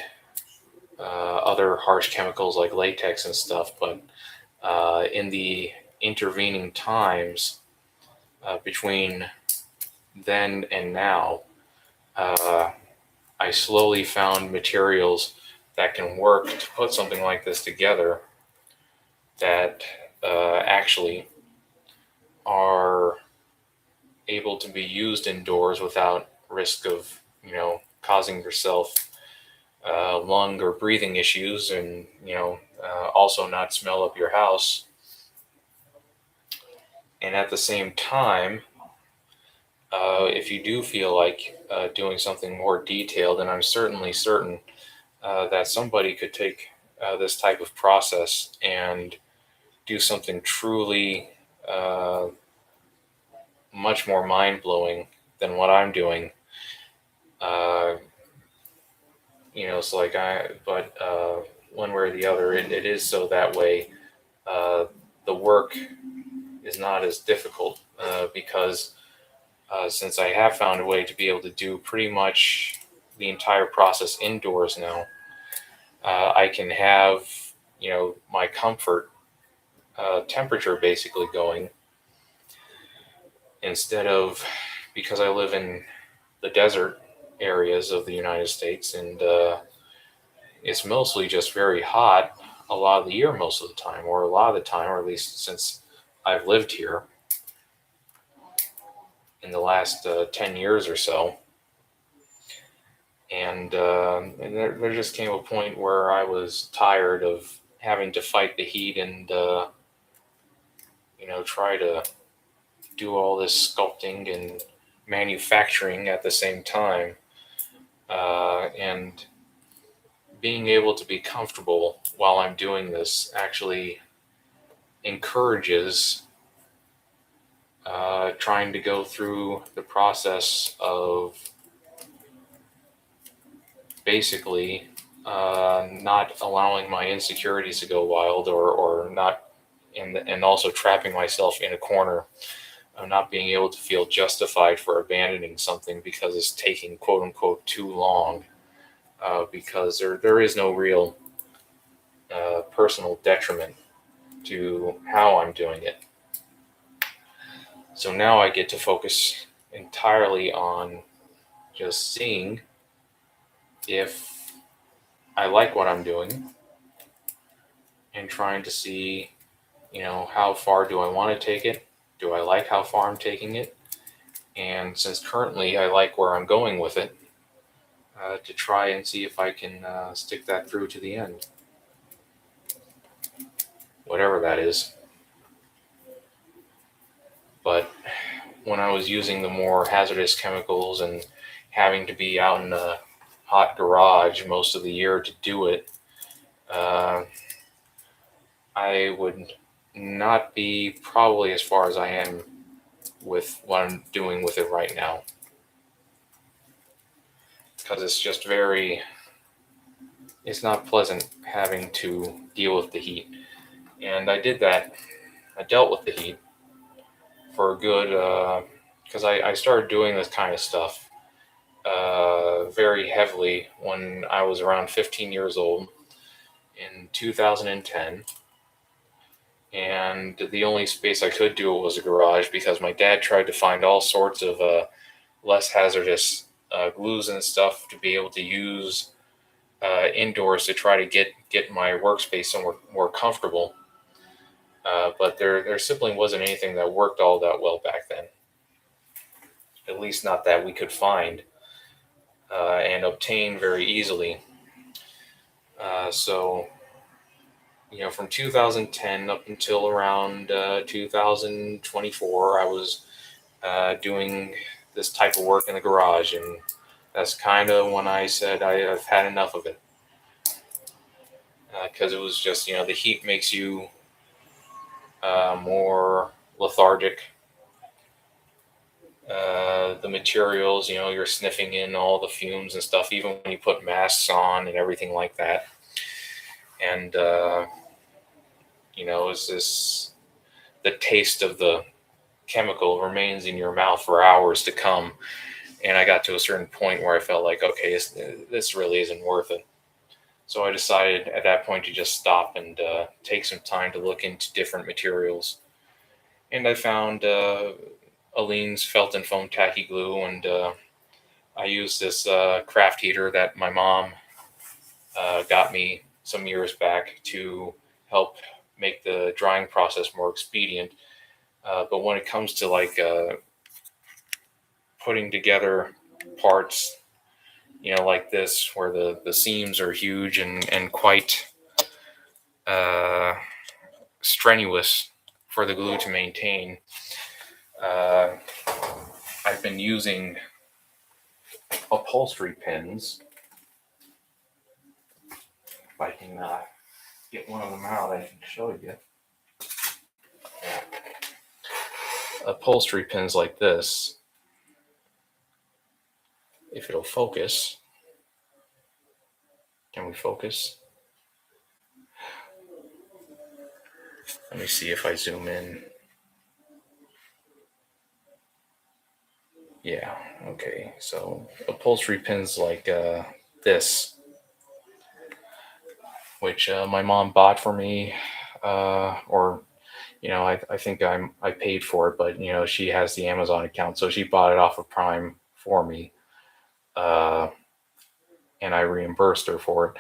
other harsh chemicals like latex and stuff. But in the intervening times between then and now, uh, I slowly found materials that can work to put something like this together that actually are able to be used indoors without risk of, causing yourself lung or breathing issues, and also not smell up your house. And at the same time, if you do feel like doing something more detailed, and I'm certainly certain that somebody could take this type of process and do something truly much more mind blowing than what I'm doing. Uh, it's like but one way or the other, it is so that way. Uh, the work is not as difficult because since I have found a way to be able to do pretty much the entire process indoors now, I can have my comfort temperature basically going, instead of, because I live in the desert areas of the United States, and it's mostly just very hot a lot of the year, most of the time, or a lot of the time, or at least since I've lived here in the last 10 years or so. And there just came a point where I was tired of having to fight the heat and try to do all this sculpting and manufacturing at the same time, and being able to be comfortable while I'm doing this actually encourages trying to go through the process of basically not allowing my insecurities to go wild, or not, and also trapping myself in a corner of not being able to feel justified for abandoning something because it's taking quote unquote too long, because there is no real personal detriment to how I'm doing it. So now I get to focus entirely on just seeing if I like what I'm doing, and trying to see, how far do I want to take it? Do I like how far I'm taking it? And since currently I like where I'm going with it, to try and see if I can stick that through to the end, whatever that is. But when I was using the more hazardous chemicals and having to be out in a hot garage most of the year to do it, uh, I would not be probably as far as I am with what I'm doing with it right now, because it's not pleasant having to deal with the heat. And I dealt with the heat for a good, because I started doing this kind of stuff very heavily when I was around 15 years old in 2010. And the only space I could do it was a garage, because my dad tried to find all sorts of less hazardous glues and stuff to be able to use indoors to try to get my workspace somewhere more comfortable. But there simply wasn't anything that worked all that well back then, at least not that we could find and obtain very easily. So from 2010 up until around 2024, I was doing this type of work in the garage, and that's kind of when I said I've had enough of it, because it was just the heat makes you more lethargic. The materials, you're sniffing in all the fumes and stuff, even when you put masks on and everything like that. And is this the taste of the chemical remains in your mouth for hours to come. And I got to a certain point where I felt like, okay, this really isn't worth it. So I decided at that point to just stop and take some time to look into different materials. And I found Aleene's felt and foam tacky glue, and I used this craft heater that my mom got me some years back to help make the drying process more expedient. But when it comes to like putting together parts, like this, where the seams are huge and quite uh, strenuous for the glue to maintain, uh, I've been using upholstery pins. If I can get one of them out, I can show you. Upholstery pins like this, if it'll focus. Can we focus? Let me see if I zoom in. Yeah, okay. So upholstery pins like this, which my mom bought for me, or I think I paid for it, but she has the Amazon account, so she bought it off of Prime for me, uh, and I reimbursed her for it.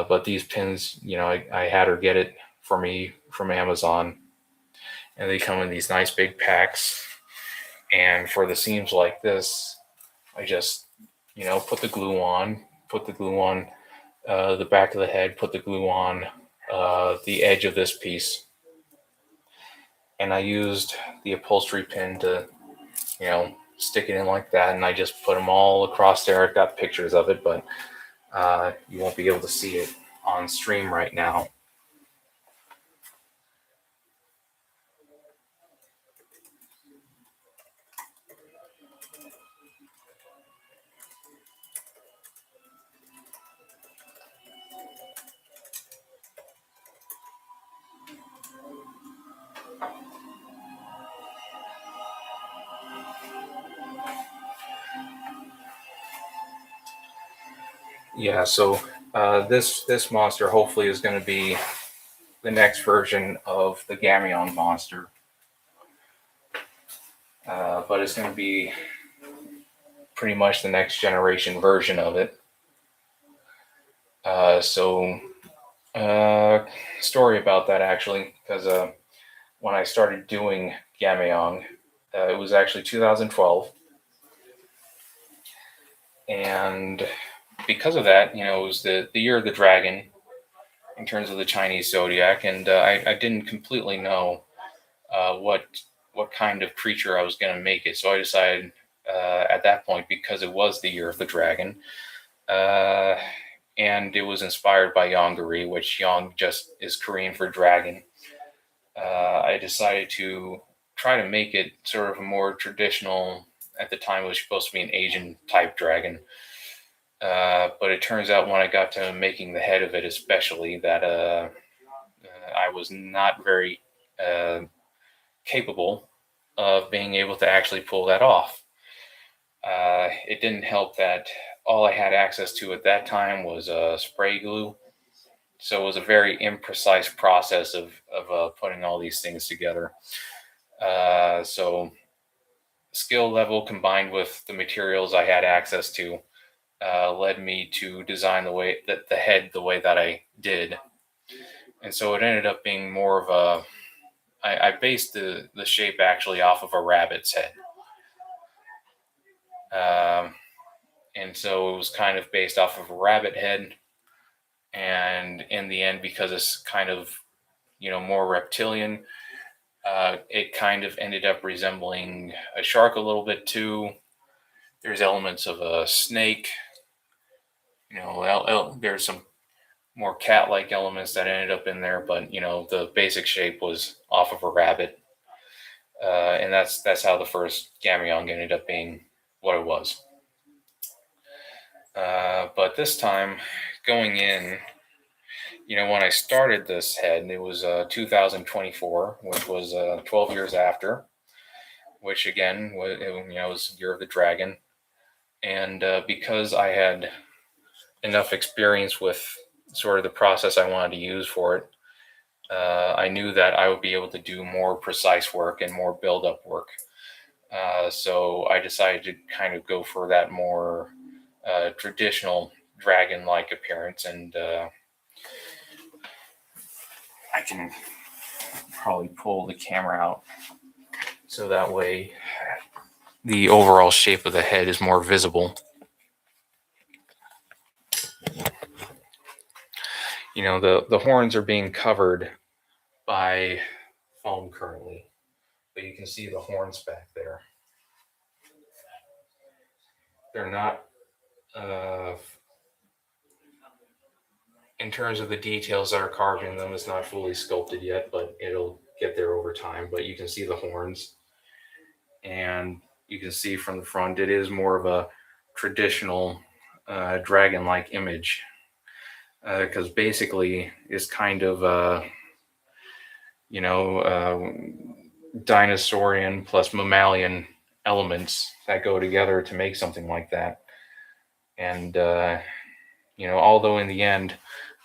But these pins, I had her get it for me from Amazon, and they come in these nice big packs. And for the seams like this, I just put the glue on the back of the head, put the glue on the edge of this piece, and I used the upholstery pin to stick it in like that, and I just put them all across there. I've got pictures of it, but you won't be able to see it on stream right now. Yeah, so this monster hopefully is going to be the next version of the Gamion monster, but it's going to be pretty much the next generation version of it. So story about that actually, because when I started doing Gamion, it was actually 2012, and because of that, it was the year of the dragon in terms of the Chinese zodiac, and I didn't completely know what kind of creature I was going to make it. So I decided at that point, because it was the year of the dragon, uh, and it was inspired by Yongari, which Yong just is Korean for dragon. I decided to try to make it sort of a more traditional. At the time, it was supposed to be an Asian type dragon. But it turns out when I got to making the head of it, especially, that I was not very capable of being able to actually pull that off. It didn't help that all I had access to at that time was spray glue. So it was a very imprecise process of putting all these things together. So skill level combined with the materials I had access to led me to design the head the way that I did. And so it ended up being more of I based the shape actually off of a rabbit's head. Um, and so it was kind of based off of a rabbit head. And in the end, because it's kind of, more reptilian, it kind of ended up resembling a shark a little bit too. There's elements of a snake. There's some more cat-like elements that ended up in there, but the basic shape was off of a rabbit, and that's how the first Gamyong ended up being what it was. But this time, going in, when I started this head, it was 2024, which was 12 years after, which again was Year of the Dragon, and because I had enough experience with sort of the process I wanted to use for it, I knew that I would be able to do more precise work and more build-up work. So I decided to kind of go for that more traditional dragon-like appearance, and I can probably pull the camera out so that way the overall shape of the head is more visible. The horns are being covered by foam currently, but you can see the horns back there. They're not, in terms of the details that are carved in them, it's not fully sculpted yet, but it'll get there over time. But you can see the horns, and you can see from the front, it is more of a traditional dragon-like image, because basically it's kind of dinosaurian plus mammalian elements that go together to make something like that. And although in the end,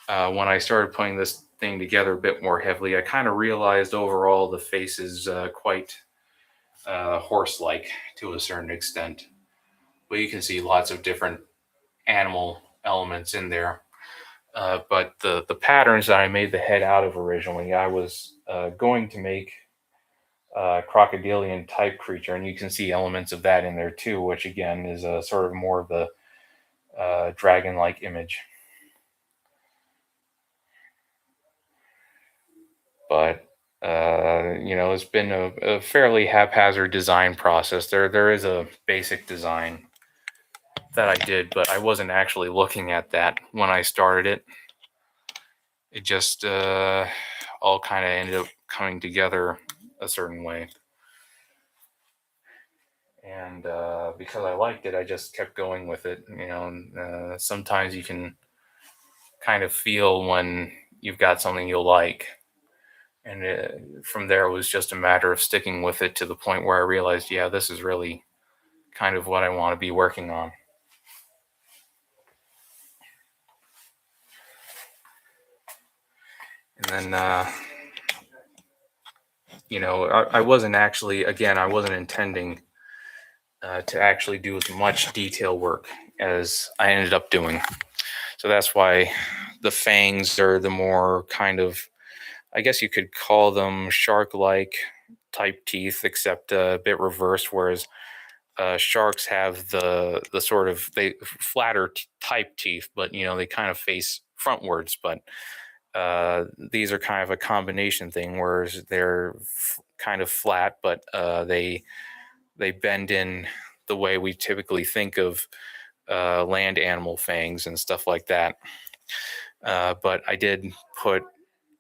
when I started putting this thing together a bit more heavily, I kind of realized overall the face is quite horse-like to a certain extent. But you can see lots of different animal elements in there. But the patterns that I made the head out of originally, I was going to make a crocodilian type creature, and you can see elements of that in there too, which again is a sort of more of the dragon-like image. But it's been a fairly haphazard design process. There is a basic design that I did, but I wasn't actually looking at that when I started it. It just all kind of ended up coming together a certain way. And because I liked it, I just kept going with it. Sometimes you can kind of feel when you've got something you'll like. And from there, it was just a matter of sticking with it to the point where I realized, yeah, this is really kind of what I want to be working on. And then, I wasn't actually, again, I wasn't intending to actually do as much detail work as I ended up doing. So that's why the fangs are the more kind of, I guess you could call them shark-like type teeth, except a bit reversed, whereas sharks have the sort of they flatter type teeth, but they kind of face frontwards. But these are kind of a combination thing, whereas they're kind of flat, but they bend in the way we typically think of land animal fangs and stuff like that. But I did put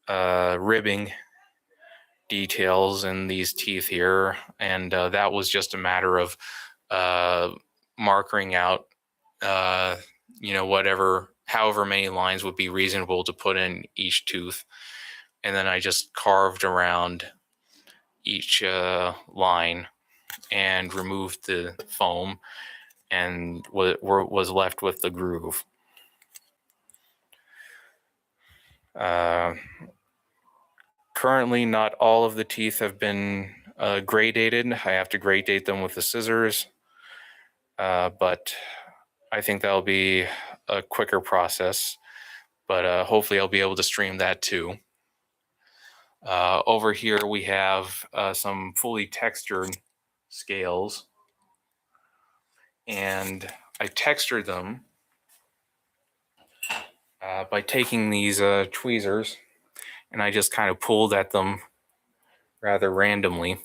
ribbing details in these teeth here, and that was just a matter of marking out however many lines would be reasonable to put in each tooth, and then I just carved around each line and removed the foam and was left with the groove. Currently, not all of the teeth have been gradated. I have to grade date them with the scissors, but I think that'll be a quicker process. But hopefully, I'll be able to stream that too. Over here, we have some fully textured scales, and I textured them by taking these tweezers, and I just kind of pulled at them rather randomly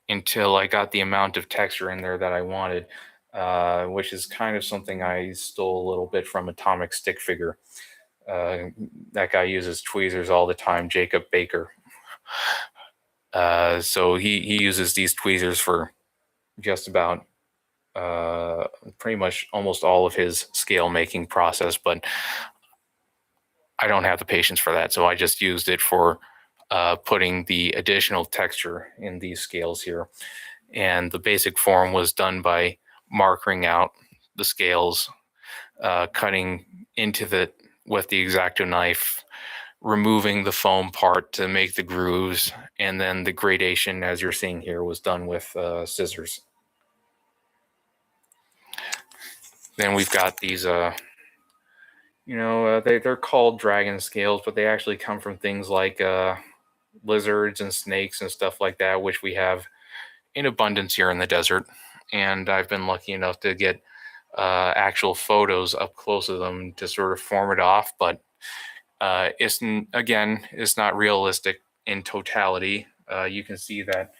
until I got the amount of texture in there that I wanted, which is kind of something I stole a little bit from Atomic Stick Figure. Uh, that guy uses tweezers all the time, Jacob Baker. So he uses these tweezers for just about pretty much almost all of his scale making process, but I don't have the patience for that, so I just used it for putting the additional texture in these scales here. And the basic form was done by markering out the scales, cutting into the with the X-Acto knife, removing the foam part to make the grooves, and then the gradation, as you're seeing here, was done with scissors. Then we've got these, they're called dragon scales, but they actually come from things like lizards and snakes and stuff like that, which we have in abundance here in the desert. And I've been lucky enough to get actual photos up close of them to sort of form it off, but it's not realistic in totality. You can see that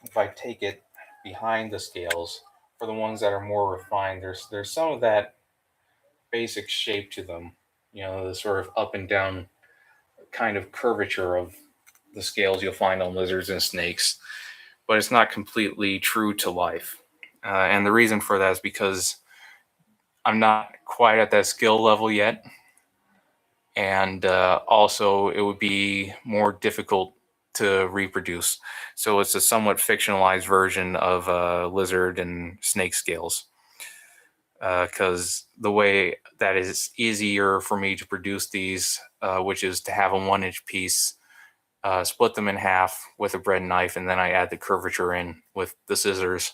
if I take it behind the scales, for the ones that are more refined, there's some of that basic shape to them, the sort of up and down kind of curvature of the scales you'll find on lizards and snakes, but it's not completely true to life. And the reason for that is because I'm not quite at that skill level yet. And also, it would be more difficult to reproduce. So it's a somewhat fictionalized version of lizard and snake scales. Because the way that is easier for me to produce these, which is to have a 1-inch piece, split them in half with a bread knife, and then I add the curvature in with the scissors.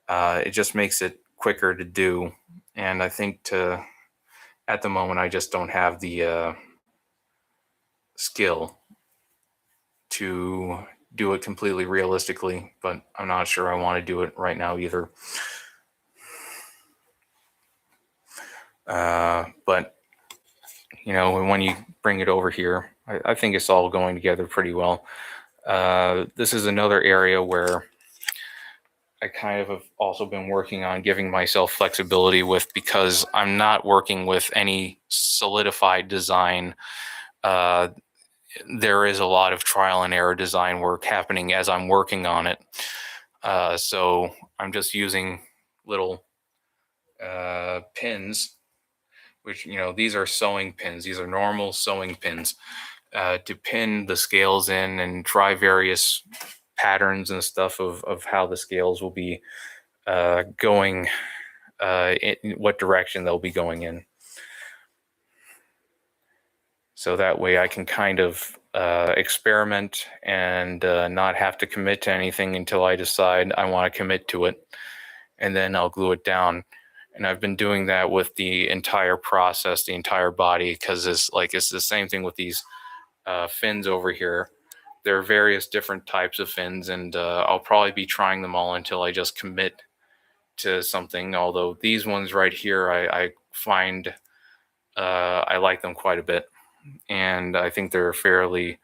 It just makes it quicker to do. And I think at the moment, I just don't have the skill to do it completely realistically, but I'm not sure I want to do it right now either. But when you bring it over here, I think it's all going together pretty well. This is another area where I kind of have also been working on giving myself flexibility with, because I'm not working with any solidified design. There is a lot of trial and error design work happening as I'm working on it. So I'm just using little pins, which, these are sewing pins. These are normal sewing pins to pin the scales in and try various patterns and stuff of how the scales will be going, in what direction they'll be going in. So that way I can kind of experiment and not have to commit to anything until I decide I want to commit to it. And then I'll glue it down. And I've been doing that with the entire process, the entire body, because it's the same thing with these fins over here. There are various different types of fins, and I'll probably be trying them all until I just commit to something. Although these ones right here, I find I like them quite a bit. And I think they're fairly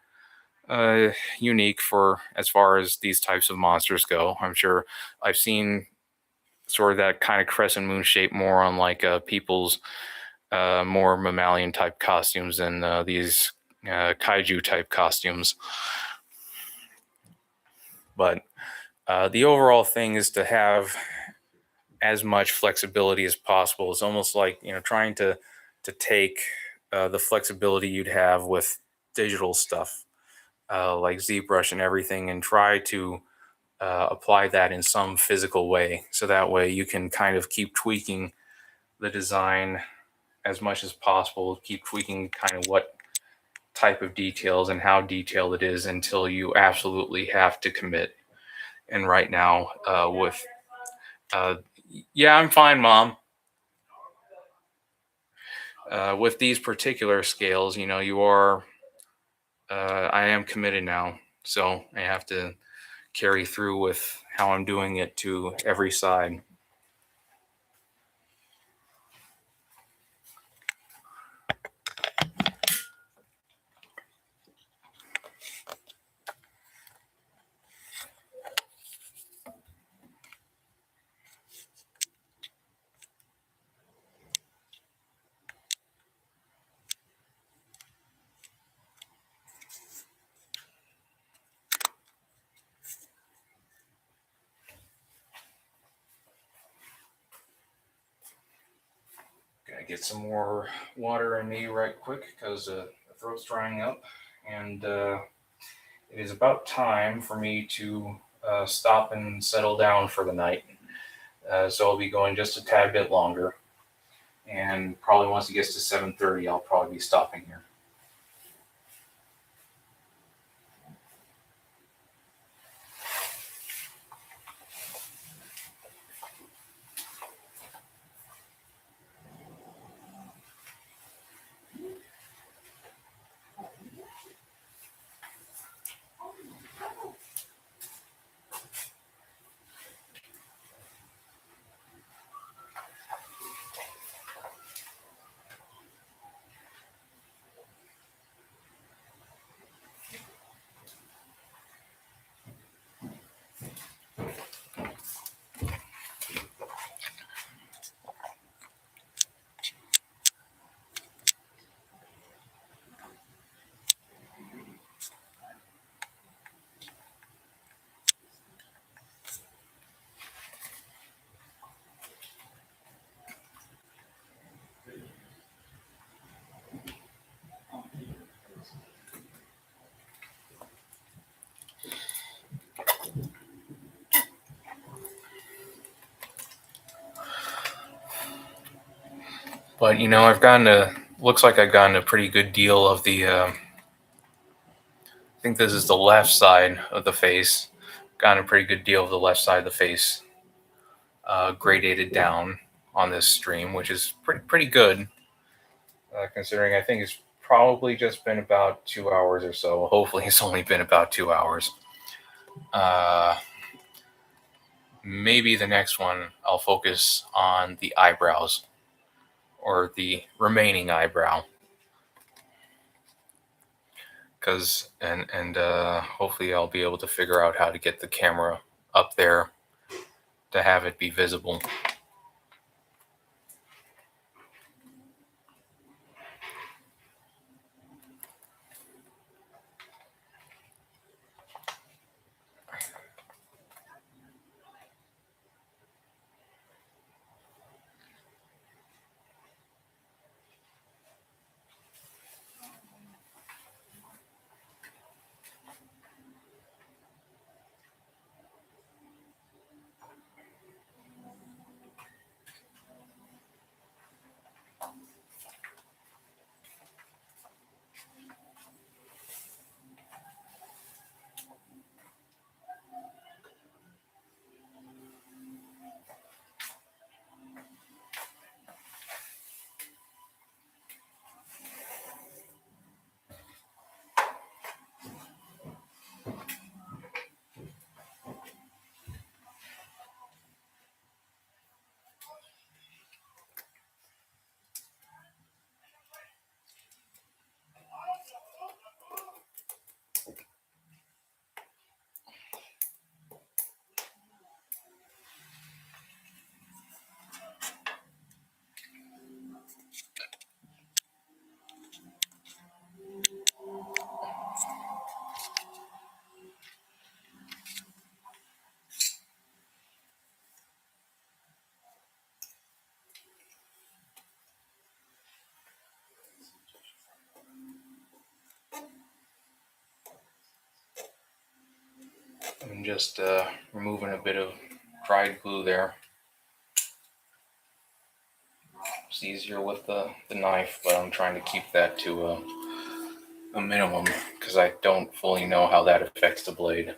unique for as far as these types of monsters go. I'm sure I've seen sort of that kind of crescent moon shape more on like people's more mammalian type costumes than these kaiju type costumes. But the overall thing is to have as much flexibility as possible. It's almost like trying to take the flexibility you'd have with digital stuff like ZBrush and everything, and try to apply that in some physical way. So that way you can kind of keep tweaking the design as much as possible, keep tweaking kind of what type of details and how detailed it is until you absolutely have to commit. And right now, yeah, I'm fine, Mom. With these particular scales, I am committed now. So I have to carry through with how I'm doing it to every side. get some more water in me right quick because the throat's drying up, and it is about time for me to stop and settle down for the night. So I'll be going just a tad bit longer, and probably once it gets to 7:30, I'll probably be stopping here. But I've looks like I've gotten a pretty good deal of the. I think this is the left side of the face. Gotten a pretty good deal of the left side of the face gradated down on this stream, which is pretty good, considering I think it's probably just been about 2 hours or so. Hopefully, it's only been about 2 hours. Maybe the next one I'll focus on the eyebrows or the remaining eyebrow, because and hopefully I'll be able to figure out how to get the camera up there to have it be visible. I'm just removing a bit of dried glue there. It's easier with the knife, but I'm trying to keep that to a minimum because I don't fully know how that affects the blade.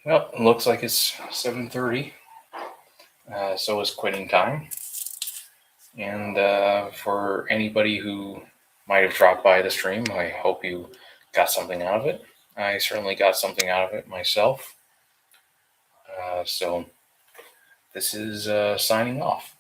Well, it looks like it's 7:30, so it's quitting time. And for anybody who might have dropped by the stream, I hope you got something out of it. I certainly got something out of it myself. So this is signing off.